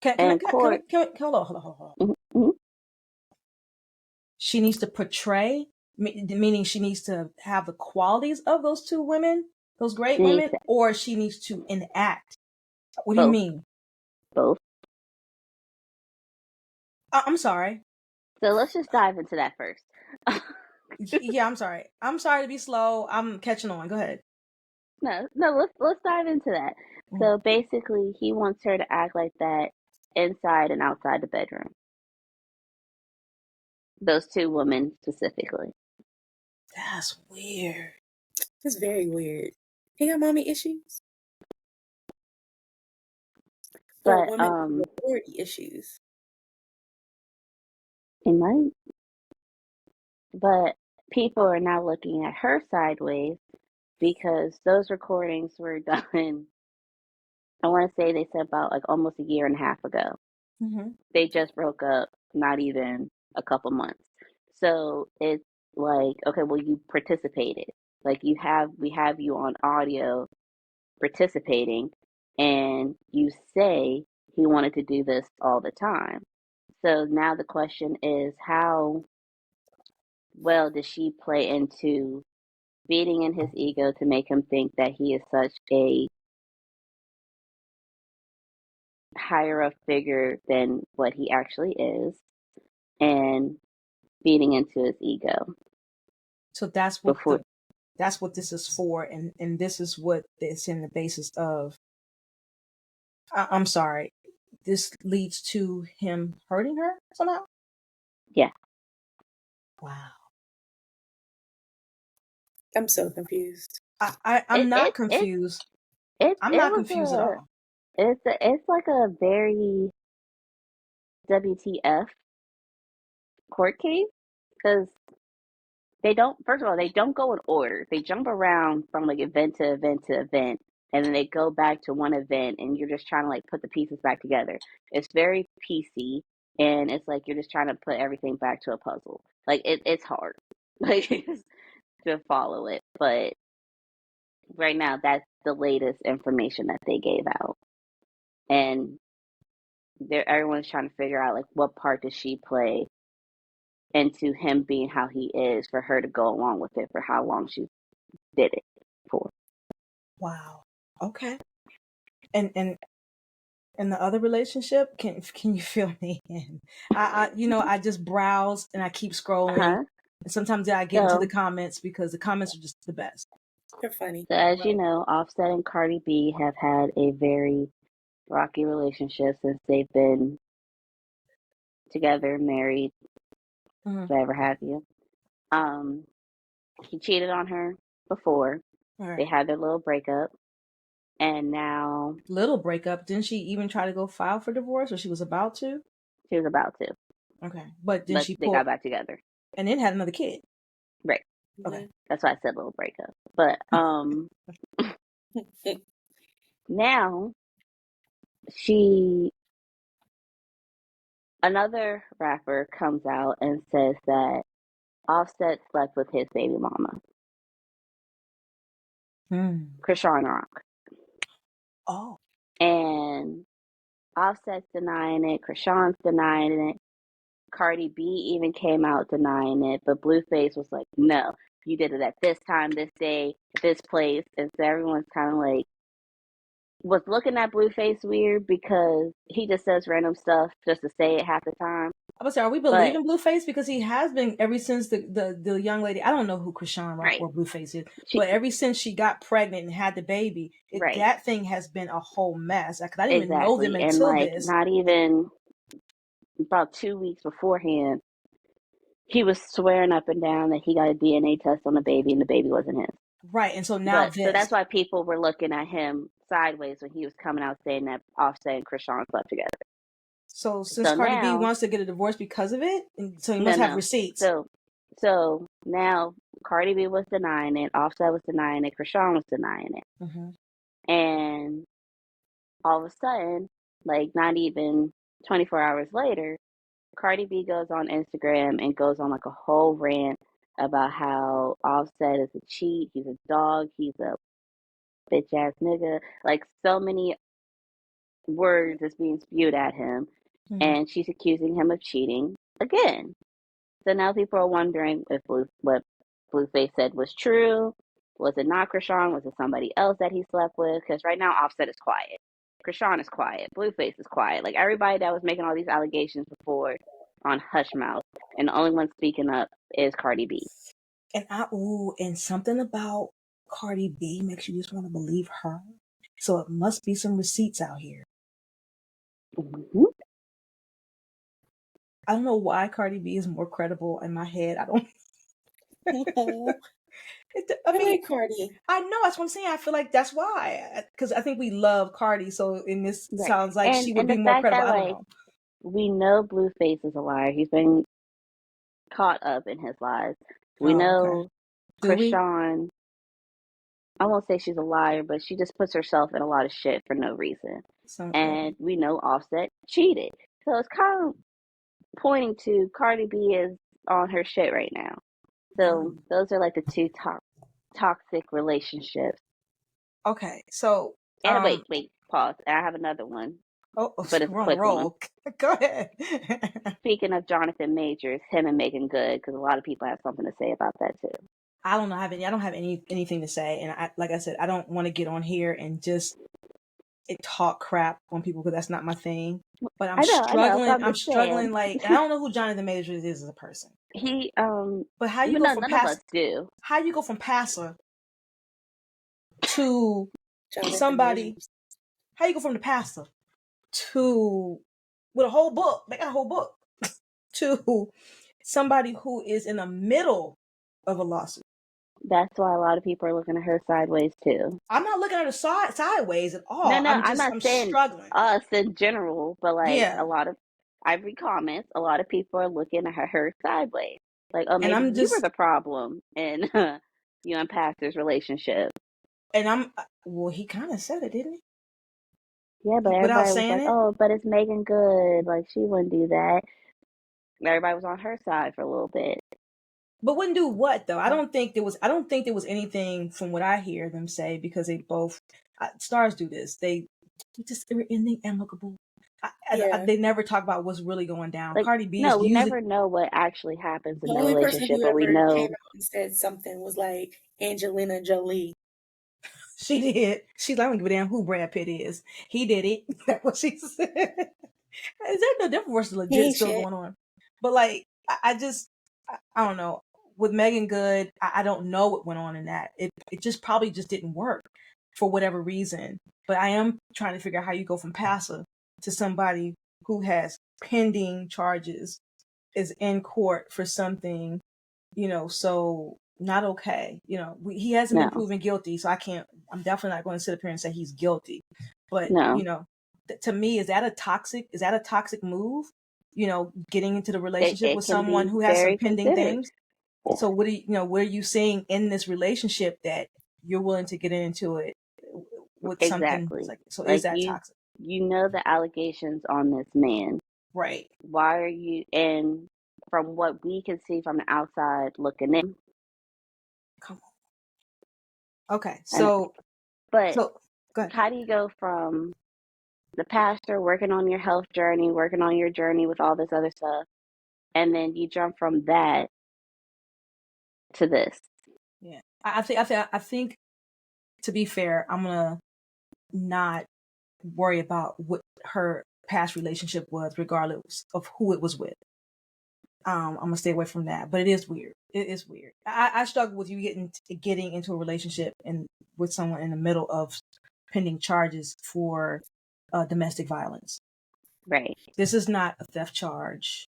and court. Hold on. Mhm. She needs to portray, meaning she needs to have the qualities of those two women, those great women, or she needs to enact. What do you mean? Both. I'm sorry. So let's just dive into that first. Yeah, I'm sorry. I'm sorry to be slow. I'm catching on. Go ahead. No, let's dive into that. So basically, he wants her to act like that inside and outside the bedroom. Those two women specifically. That's weird. That's very weird. He got mommy issues? Or But women with authority issues? He might. But people are now looking at her sideways because those recordings were done, I want to say they said about like almost a year and a half ago. Mm-hmm. They just broke up, not even a couple months. So it's like, okay, well, you participated. Like we have you on audio participating, and you say he wanted to do this all the time. So now the question is, how well does she play into feeding in his ego to make him think that he is such a higher up figure than what he actually is, and feeding into his ego. So that's what that's what this is for, and this is what it's in the basis of. I'm sorry. This leads to him hurting her somehow? Yeah. Wow. I'm so confused. I'm not confused. I'm not confused at all. It's like a very WTF court case, because they don't, first of all, they don't go in order. They jump around from like event to event to event, and then they go back to one event, and you're just trying to like put the pieces back together. It's very PC, and it's like you're just trying to put everything back to a puzzle. Like it's hard, like to follow it. But right now, that's the latest information that they gave out, and everyone's trying to figure out like what part does she play into him being how he is, for her to go along with it for how long she did it for. Wow. Okay. And in the other relationship, can you fill me in? I just browse and I keep scrolling. And sometimes I get into the comments because the comments are just the best. They're funny. So as you know, Offset and Cardi B have had a very rocky relationship since they've been together, married, whatever have you. He cheated on her before. Right. They had their little breakup. And now... Little breakup? Didn't she even try to go file for divorce, or she was about to? She was about to. Okay. But then they got back together. And then had another kid. Right. Okay. That's why I said little breakup. But now another rapper comes out and says that Offset slept with his baby mama. Krishan Rock. Oh. And Offset's denying it. Krishan's denying it. Cardi B even came out denying it. But Blueface was like, no, you did it at this time, this day, this place. And so everyone's kind of like, was looking at Blueface weird because he just says random stuff just to say it half the time. I was saying, are we believing Blueface? Because he has been ever since the young lady. I don't know who Krishan Rock or Blueface is, but ever since she got pregnant and had the baby, that thing has been a whole mess. Because I didn't even know them until this. Not even about 2 weeks beforehand, he was swearing up and down that he got a DNA test on the baby and the baby wasn't his. Right, and so now so that's why people were looking at him sideways when he was coming out saying that Offset and Krishan slept together. So since Cardi B now, wants to get a divorce because of it, so he no, must have no. receipts. So now Cardi B was denying it, Offset was denying it, Krishan was denying it. And all of a sudden, like not even 24 hours later, Cardi B goes on Instagram and goes on like a whole rant about how Offset is a cheat, he's a dog, he's a bitch ass nigga. Like so many words is being spewed at him. And she's accusing him of cheating again. So now people are wondering if what Blueface said was true. Was it not Krishan? Was it somebody else that he slept with? Because right now Offset is quiet. Krishan is quiet. Blueface is quiet. Like everybody that was making all these allegations before on hush mouth, and the only one speaking up is Cardi B. And something about Cardi B makes you just want to believe her. So it must be some receipts out here. I don't know why Cardi B is more credible in my head. I don't. I like Cardi. I know, that's what I'm saying. I feel like that's why, because I think we love Cardi. So in this sounds like she would be more credible. I don't know. We know Blueface is a liar. He's been caught up in his lies. We know Krishan. I won't say she's a liar, but she just puts herself in a lot of shit for no reason. And we know Offset cheated. So it's kind of pointing to Cardi B is on her shit right now. So those are like the two toxic relationships. Okay, so and wait, pause. I have another one. Oh, but it's a quick one. Go ahead. Speaking of Jonathan Majors, him and Megan Good, because a lot of people have something to say about that too. I don't know. I don't have anything to say, and like I said, I don't want to get on here and just talk crap on people because that's not my thing. But I'm struggling. I'm struggling. Like, I don't know who Jonathan Majors is as a person. He But how you go from none of us do. How you go from passer to Jonathan somebody? Majors. How you go from the pastor to with a whole book? They got a whole book to somebody who is in the middle of a lawsuit. That's why a lot of people are looking at her sideways too. I'm not looking at her sideways at all. No, I'm not saying struggling. Us in general, but like a lot of I read comments. A lot of people are looking at her sideways, like, oh, maybe you were the problem in you and Pastor's relationship. And he kind of said it, didn't he? Yeah, but everybody was like, oh, but it's Megan Good. Like, she wouldn't do that. Everybody was on her side for a little bit. But wouldn't do what though? I don't think there was anything from what I hear them say, because they both stars do this. They just ending amicable. They never talk about what's really going down. Like, Cardi B. No, we never know what actually happens in the relationship, but we know. Came out and said something was like Angelina Jolie. She did. She's like, I don't give a damn who Brad Pitt is. He did it. That's what she said. Is there no divorce legit still going on? But like, I don't know. With Megan Good, I don't know what went on in that. It just probably just didn't work for whatever reason. But I am trying to figure out how you go from passive to somebody who has pending charges, is in court for something, so not okay. He hasn't been proven guilty, so I'm definitely not going to sit up here and say he's guilty. But, to me, is that a toxic move? Getting into the relationship with someone who has some pending things. So what are you seeing in this relationship that you're willing to get into it with something? So is that toxic? You know the allegations on this man. Right. Why are you, and from what we can see from the outside looking in. Come on. Okay. So go ahead. How do you go from the pastor working on your health journey, working on your journey with all this other stuff, and then you jump from that to this? Yeah. I think to be fair, I'm gonna not worry about what her past relationship was, regardless of who it was with. I'm gonna stay away from that. But it is weird. It is weird. I struggle with you getting into a relationship and with someone in the middle of pending charges for domestic violence. Right. This is not a theft charge.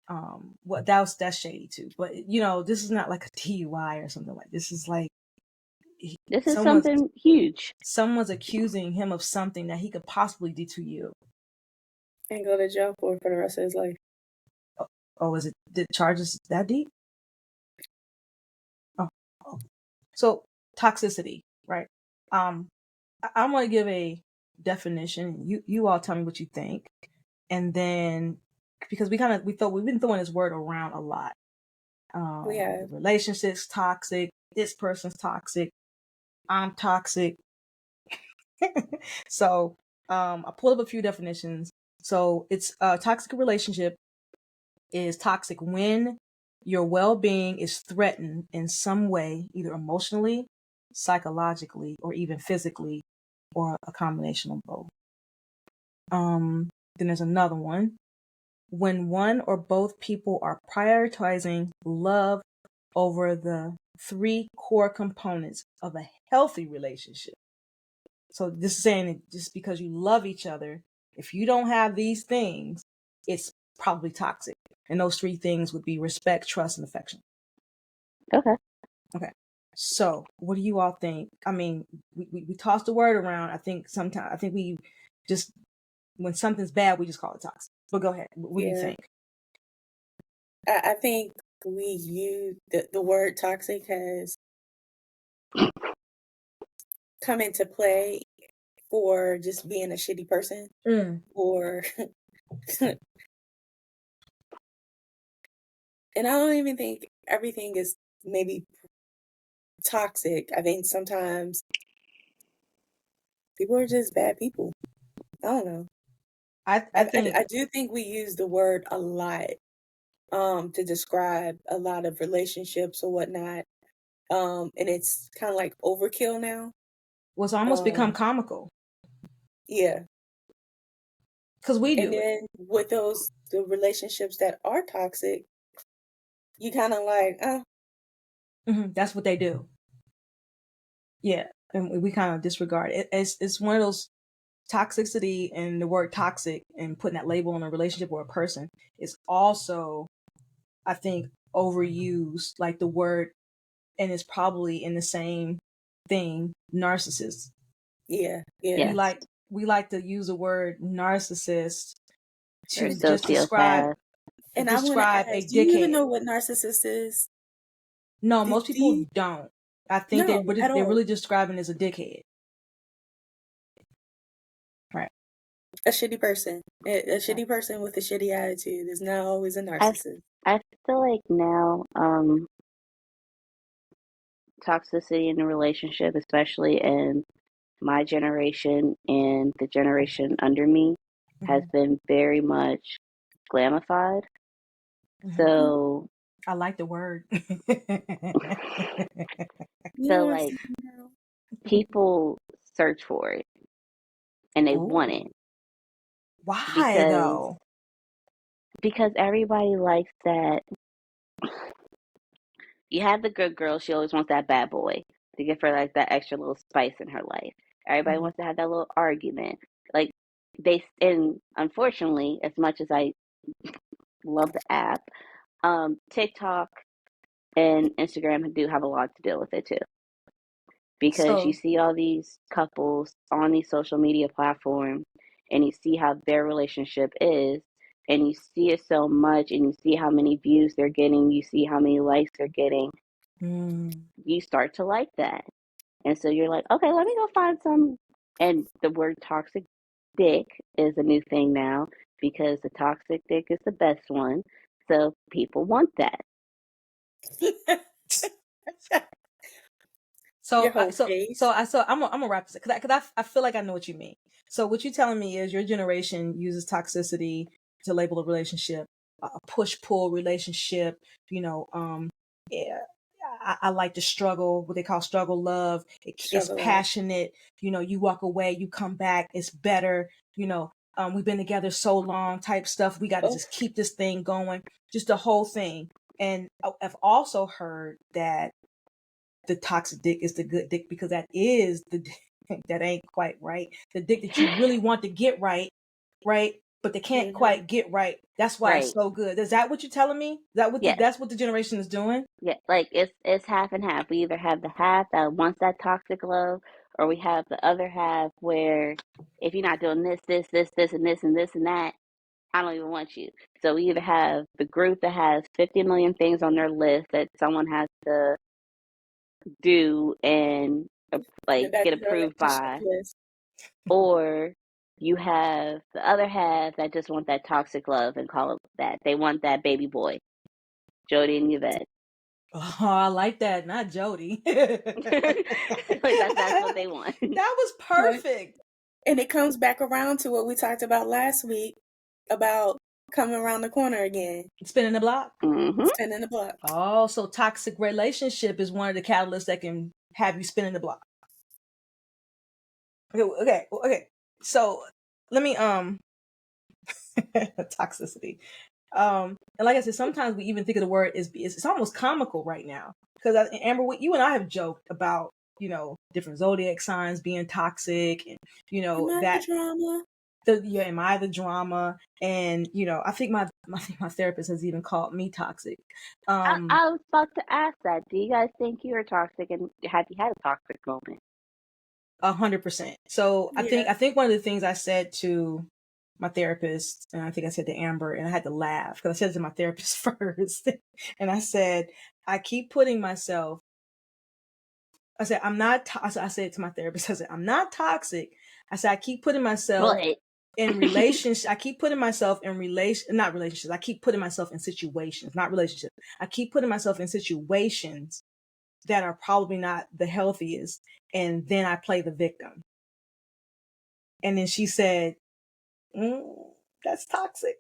That's shady too. But this is not like a DUI or something like this. Is like something huge. Someone's accusing him of something that he could possibly do to you. And go to jail for the rest of his life. Oh, is it the charges that deep? Oh, so toxicity, right? I want to give a definition. You all tell me what you think, and then because we've been throwing this word around a lot. We have. Relationships toxic. This person's toxic. I'm toxic. So I pulled up a few definitions. So it's a toxic relationship is toxic when your well-being is threatened in some way, either emotionally, psychologically, or even physically, or a combination of both. Then there's another one. When one or both people are prioritizing love over the three core components of a healthy relationship. So this is saying that just because you love each other, if you don't have these things, it's probably toxic. And those three things would be respect, trust, and affection. Okay. So what do you all think? I mean, we toss the word around. I think we just, when something's bad, we just call it toxic. But go ahead. What do you think? I think we use the word toxic has come into play for just being a shitty person or and I don't even think everything is maybe toxic. I think sometimes people are just bad people. I don't know. I do think we use the word a lot to describe a lot of relationships or whatnot. And it's kind of like overkill now. Well, it's almost become comical. Yeah. Because we do. And then with the relationships that are toxic, you kind of like, that's what they do. Yeah. And we kind of disregard it. It's one of those toxicity, and the word toxic and putting that label on a relationship or a person is also, I think, overused, like the word, and it's probably in the same thing, narcissist. Yeah. We like to use the word narcissist to Or just describe and I want to ask, a do you even dickhead. know what narcissist is? No, most people don't. I think they're really describing as a dickhead. Right. A shitty person. A shitty person with a shitty attitude is not always a narcissist. I feel like now, toxicity in a relationship, especially in my generation and the generation under me, has been very much glamified. So I like the word. So like people search for it and they want it. Why though? Because everybody likes that. You have the good girl, she always wants that bad boy to give her like that extra little spice in her life. Everybody wants to have that little argument. Like and unfortunately, as much as I love the app, TikTok and Instagram do have a lot to deal with it too. Because you see all these couples on these social media platforms and you see how their relationship is, and you see it so much, and you see how many views they're getting, you see how many likes they're getting, you start to like that. And so you're like, okay, let me go find some. And the word toxic dick is a new thing now because the toxic dick is the best one. So people want that. I'm gonna wrap this because I feel like I know what you mean. So what you're telling me is your generation uses toxicity to label a relationship, a push-pull relationship. Yeah, I like to struggle, what they call struggle love. It's passionate. You walk away, you come back, it's better. We've been together so long type stuff. We got to just keep this thing going, just the whole thing. And I've also heard that the toxic dick is the good dick because that is the dick that ain't quite right. The dick that you really want to get right, but they can't quite get right. That's why it's so good. Is that what you're telling me? That's what the generation is doing? Yeah, like it's half and half. We either have the half that wants that toxic love, or we have the other half where if you're not doing this, and this, and this, and that, I don't even want you. So we either have the group that has 50 million things on their list that someone has to do and get approved by, or you have the other half that just want that toxic love and call it that. They want that baby boy, Jody and Yvette. Oh, I like that. Not Jody. That's what they want. That was perfect. And it comes back around to what we talked about last week about coming around the corner again. Spinning the block? Mm-hmm. Spinning the block. Oh, so toxic relationship is one of the catalysts that can have you spinning the block. Okay. So let me toxicity. And like I said, sometimes we even think of the word it's almost comical right now. Because Amber, you and I have joked about, different zodiac signs being toxic, and the drama. Am I the drama? And I think my therapist has even called me toxic. I was about to ask that. Do you guys think you are toxic, and have you had a toxic moment? 100%. So yeah. I think one of the things I said to my therapist, and I think I said to Amber, and I had to laugh because I said it to my therapist first, and I said, I keep putting myself. I said, I'm not. I said to my therapist, I said, I'm not toxic. I said, I keep putting myself in relationships. I keep putting myself in not relationships. I keep putting myself in situations, not relationships. I keep putting myself in situations that are probably not the healthiest, and then I play the victim. And then she said, that's toxic.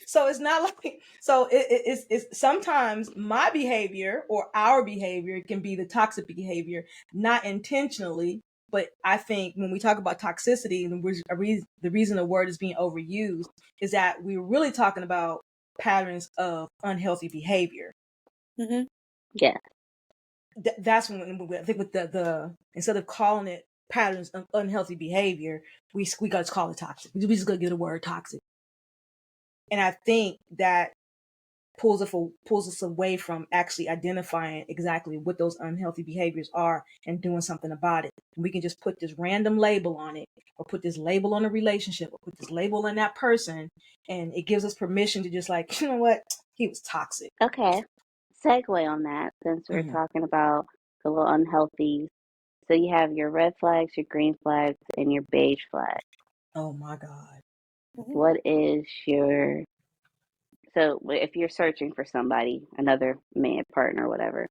So it's not like, so it's sometimes my behavior or our behavior can be the toxic behavior, not intentionally. But I think when we talk about toxicity, the reason the word is being overused is that we're really talking about patterns of unhealthy behavior. Mm-hmm. Yeah. That's when I think with the instead of calling it patterns of unhealthy behavior, we got to call it toxic. We just got to get the word toxic. And I think that pulls us away from actually identifying exactly what those unhealthy behaviors are and doing something about it. And we can just put this random label on it, or put this label on a relationship, or put this label on that person, and it gives us permission to just like, you know what, he was toxic. Okay. Segue on that, since we're talking about the little unhealthy. So you have your red flags, your green flags, and your beige flags. Oh my God. What is your, so if you're searching for somebody, another man, partner, whatever,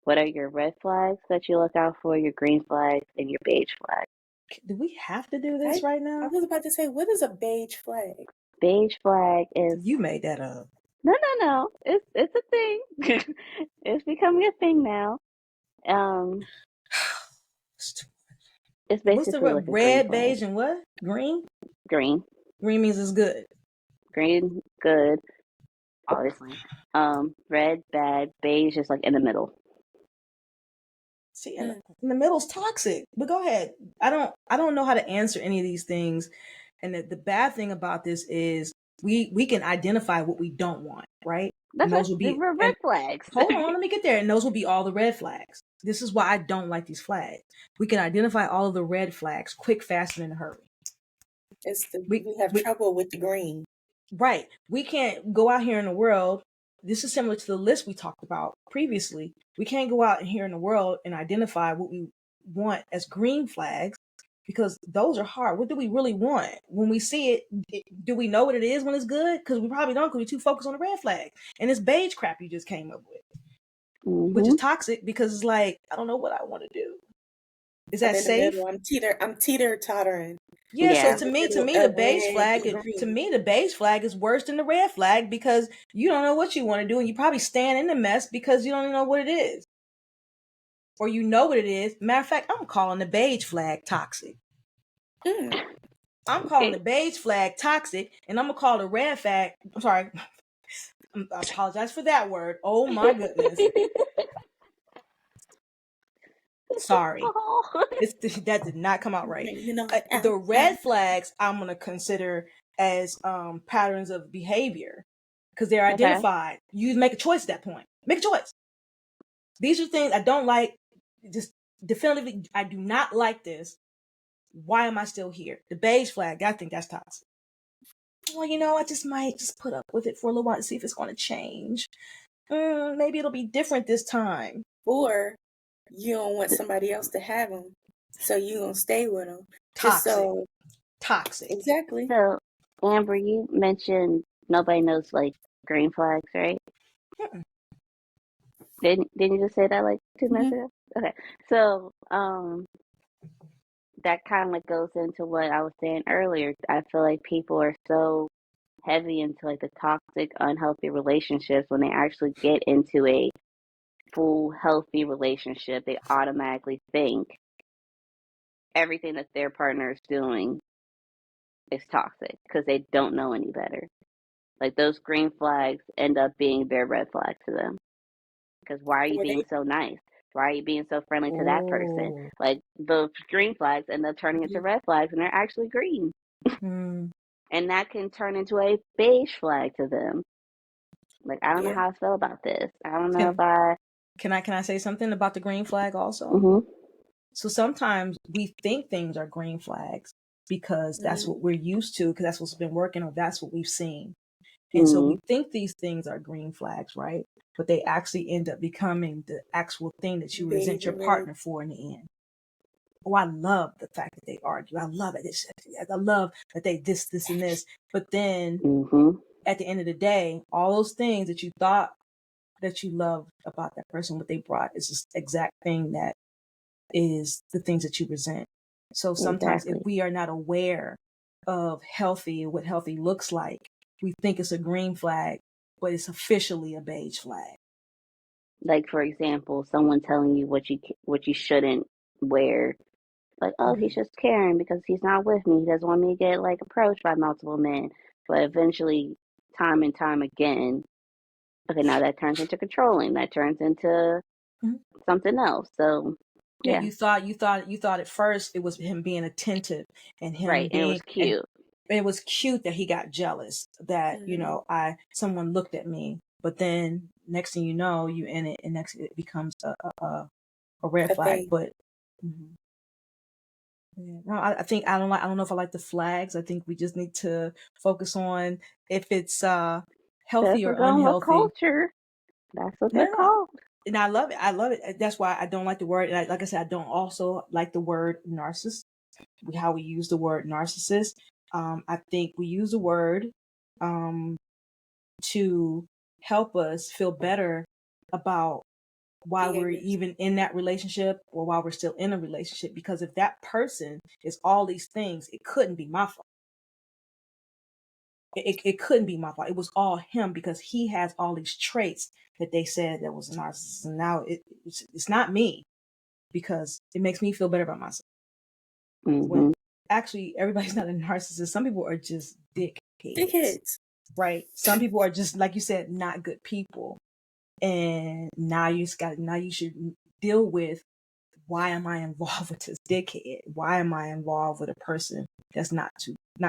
what are your red flags that you look out for, your green flags, and your beige flags? Do we have to do this right now? I was about to say, what is a beige flag? Beige flag is... You made that up. No. It's a thing. It's becoming a thing now. It's basically what's the red, beige, and what? Green? Green. Green means it's good. Green, good, obviously. Red, bad. Beige is like in the middle. See, in the middle's toxic. But go ahead. I don't know how to answer any of these things. And the bad thing about this is we can identify what we don't want, right? That's those will be red flags. Hold on, let me get there. And those will be all the red flags. This is why I don't like these flags. We can identify all of the red flags quick, fast, and in a hurry. We have trouble with the green. Right. We can't go out here in the world. This is similar to the list we talked about previously. We can't go out here in the world and identify what we want as green flags, because those are hard. What do we really want? When we see it, do we know what it is when it's good? Because we probably don't, because we're too focused on the red flag. And this beige crap you just came up with, which is toxic, because it's like, I don't know what I want to do. Is that safe? I'm teeter-tottering. Yeah, so to me, the beige flag is worse than the red flag, because you don't know what you want to do, and you probably stand in the mess because you don't know what it is. Or you know what it is. Matter of fact, I'm calling the beige flag toxic. I'm calling the beige flag toxic, and I'm going to call the red flag, I'm sorry, I apologize for that word. Oh my goodness. Sorry. That did not come out right. The red flags I'm going to consider as patterns of behavior, because they're identified. You make a choice at that point. Make a choice. These are things I don't like. Just definitively, I do not like this. Why am I still here? The beige flag, I think that's toxic. well, I just might just put up with it for a little while to see if it's going to change. Maybe it'll be different this time. Or you don't want somebody else to have them, so you gonna stay with them. Toxic. Exactly. So, Amber, you mentioned nobody knows like green flags, right? Mm-mm. Didn't you just say that like 2 minutes ago? Okay. So, that kind of goes into what I was saying earlier. I feel like people are so heavy into like the toxic, unhealthy relationships when they actually get into a full, healthy relationship, they automatically think everything that their partner is doing is toxic because they don't know any better. Like those green flags end up being their red flags to them. Because why are you being so nice? Why are you being so friendly to that person? Like those green flags end up turning into red flags and they're actually green. And that can turn into a beige flag to them. Like, I don't know how I feel about this. I don't know if I... Can I say something about the green flag also? Mm-hmm. So sometimes we think things are green flags because that's what we're used to, because that's what's been working, or that's what we've seen. And so we think these things are green flags, right? But they actually end up becoming the actual thing that you resent your partner for in the end. Oh, I love the fact that they argue. I love it. I love that they this, and this. But then at the end of the day, all those things that you thought that you loved about that person, what they brought, is this exact thing that is the things that you resent. So sometimes if we are not aware of what healthy looks like, we think it's a green flag, but it's officially a beige flag. Like, for example, someone telling you what you shouldn't wear. Like, oh, he's just caring because he's not with me. He doesn't want me to get like approached by multiple men. But eventually, time and time again, okay, now that turns into controlling. That turns into something else. So yeah, you thought at first it was him being attentive and him right, and it was cute. And it was cute that he got jealous that someone looked at me, but then next thing you know, you in it, and next it becomes a red flag. But no, I think I don't know if I like the flags. I think we just need to focus on if it's healthy or unhealthy. Culture. That's what they're called. And I love it. That's why I don't like the word. And like I said, I don't also like the word narcissist. How we use the word narcissist. I think we use the word to help us feel better about why we're even in that relationship or why we're still in a relationship. Because if that person is all these things, it couldn't be my fault. It couldn't be my fault. It was all him because he has all these traits that they said that was a narcissist. And now it's not me because it makes me feel better about myself. When actually everybody's not a narcissist. Some people are just dickheads. Right? Some people are just, like you said, not good people. And now you should deal with, why am I involved with this dickhead? Why am I involved with a person that's not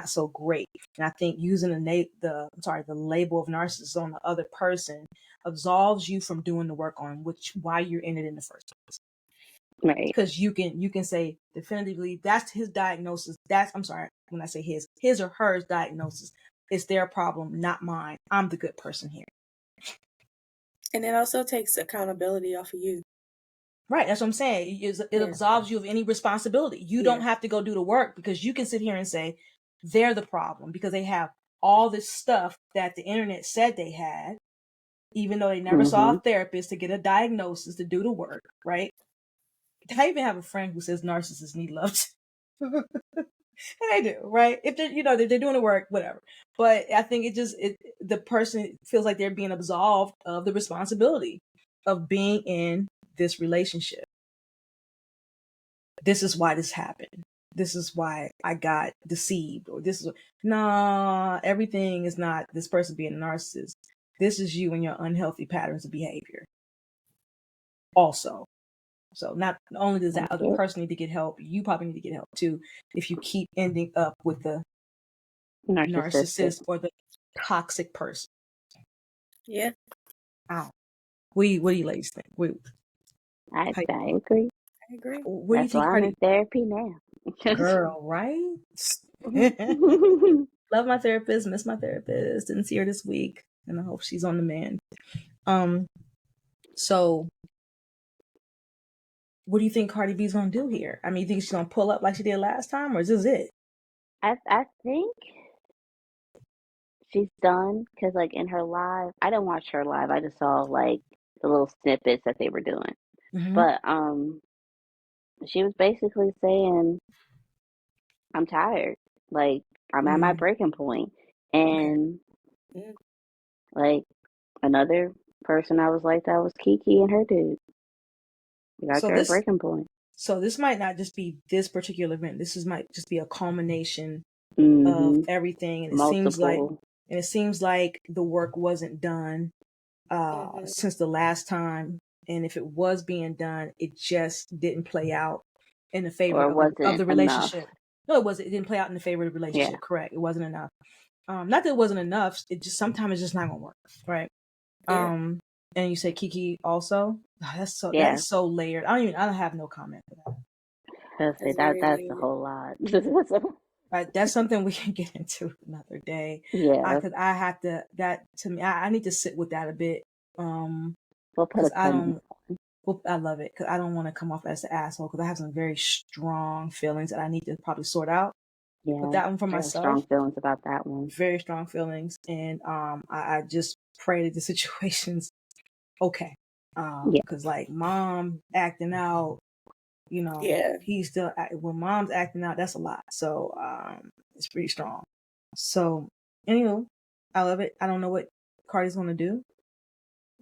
so great? And I think using the label of narcissist on the other person absolves you from doing the work on why you're in it in the first place. Right. Because you can say definitively that's his diagnosis. When I say his or hers diagnosis, it's their problem, not mine. I'm the good person here. And it also takes accountability off of you. Right, that's what I'm saying. It absolves you of any responsibility. You don't have to go do the work, because you can sit here and say they're the problem because they have all this stuff that the internet said they had, even though they never saw a therapist to get a diagnosis to do the work, right? I even have a friend who says narcissists need love. And they do, right? If they're, they're doing the work, whatever. But I think the person feels like they're being absolved of the responsibility of being in this relationship. This is why this happened. This is why I got deceived, or everything is not this person being a narcissist. This is you and your unhealthy patterns of behavior. Also. So not only does that other person need to get help, you probably need to get help too if you keep ending up with the narcissist or the toxic person. Yeah. What do you ladies think? I agree. Where That's do you think why I'm in therapy now. Girl, right? Love my therapist, miss my therapist. Didn't see her this week, and I hope she's on the mend. So what do you think Cardi B's gonna do here? I mean, you think she's gonna pull up like she did last time, or is this it? I think she's done because, like, in her live, I didn't watch her live. I just saw like the little snippets that they were doing. But she was basically saying, "I'm tired. Like, I'm at my breaking point." And like another person I was like that was Kiki and her dude. You got your breaking point. So this might not just be this particular event. Might just be a culmination of everything, and it seems like the work wasn't done since the last time, and if it was being done, it just didn't play out in the favor of the relationship. Enough. No, it wasn't. It didn't play out in the favor of the relationship. Yeah. Correct. It wasn't enough. Not that it wasn't enough. It just sometimes it's just not gonna work, right? Yeah. And you say Kiki also. Oh, that's so layered. I don't have no comment for that. That's a whole lot. Right, that's something we can get into another day. Yeah, because I have to. That to me, I need to sit with that a bit. Because I love it because I don't want to come off as an asshole because I have some very strong feelings that I need to probably sort out. Yeah, but that one for myself. Strong feelings about that one. Very strong feelings, and I just pray that the situation's okay. Because like mom acting out, he's still when mom's acting out, that's a lot. So it's pretty strong. So anyway, I love it. I don't know what Cardi's gonna do,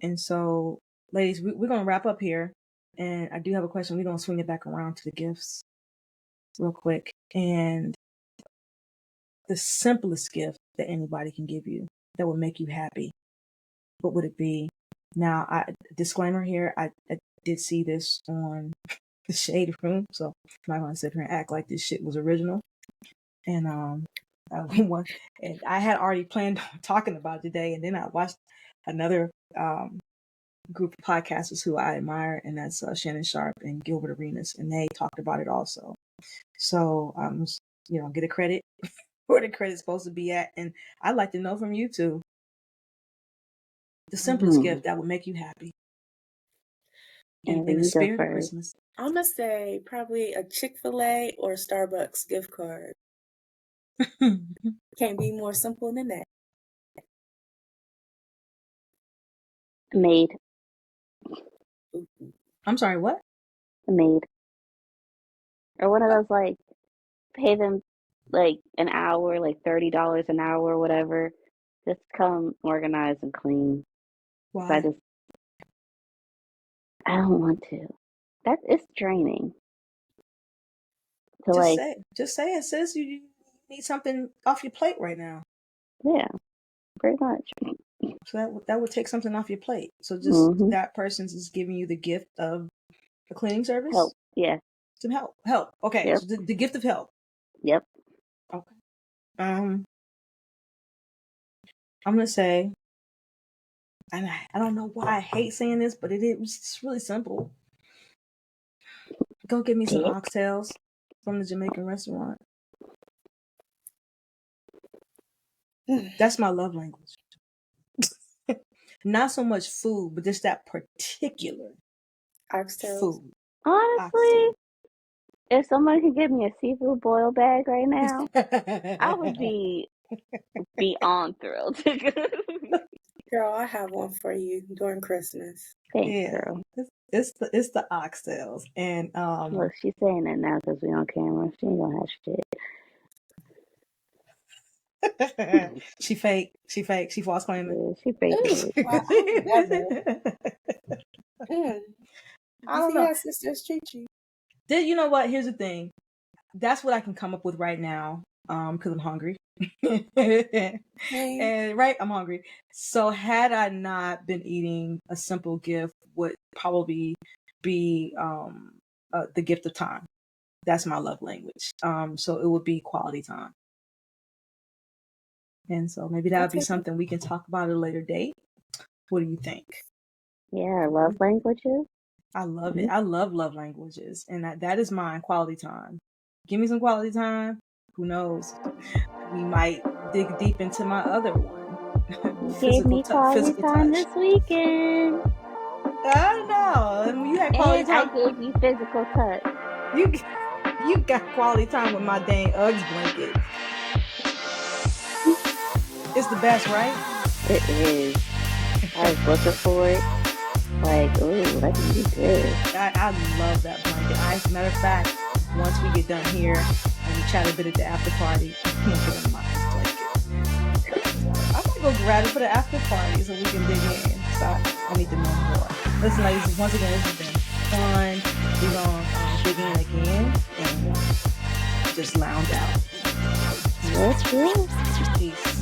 and so ladies, we're gonna wrap up here. And I do have a question. We're gonna swing it back around to the gifts real quick. And the simplest gift that anybody can give you that would make you happy, what would it be? Now, disclaimer here, I did see this on the Shade Room, so I'm not going to sit here and act like this shit was original. And and I had already planned on talking about it today, and then I watched another group of podcasters who I admire, and that's Shannon Sharp and Gilbert Arenas, and they talked about it also. So, get a credit where the credit's supposed to be at, and I'd like to know from you too. The simplest gift that would make you happy. In the spirit of Christmas. I'm going to say probably a Chick-fil-A or Starbucks gift card. Can't be more simple than that. Maid. I'm sorry, what? A maid. Or one of those, like, pay them, like, an hour, like $30 an hour or whatever. Just come organized and clean. Why? I don't want to. It's draining. Just say it, sis. You need something off your plate right now. Yeah, pretty much. So that would take something off your plate. So just that person's just giving you the gift of a cleaning service? Help, yeah. Some help. Okay, yep. So the gift of help. Yep. Okay. I'm gonna say, and I don't know why I hate saying this, but it's really simple. Go get me some oxtails from the Jamaican restaurant. That's my love language. Not so much food, but just that particular oxtails. Food. Honestly, if someone could give me a seafood boil bag right now, I would be beyond thrilled. Girl, I have one for you during Christmas. Thanks, girl. It's the oxtails, and look, she's saying that now because we on camera. She ain't gonna have shit. She fake. She false claiming. Yeah, she fake. I don't know. Sisters treat you. You know what? Here's the thing. That's what I can come up with right now. Because I'm hungry. And right, I'm hungry. So had I not been eating, a simple gift would probably be the gift of time. That's my love language. So it would be quality time. And so maybe that would be something we can talk about at a later date. What do you think? Yeah, love languages. I love it. I love languages. And that is mine, quality time. Give me some quality time. Who knows? We might dig deep into my other one. You gave me quality time this weekend. I know. You had quality time. I gave you physical touch. You got quality time with my dang Uggs blanket. It's the best, right? It is. I was looking for it. Like, ooh, let me do this. I love that blanket. As a matter of fact, once we get done here and we chat a bit at the after party, I'm gonna put on my blanket. I'm gonna go grab it for the after party so we can dig in. So I need to know more. Listen, ladies, once again, this has been fun. We're gonna dig in again and just lounge out. Let's go. Peace.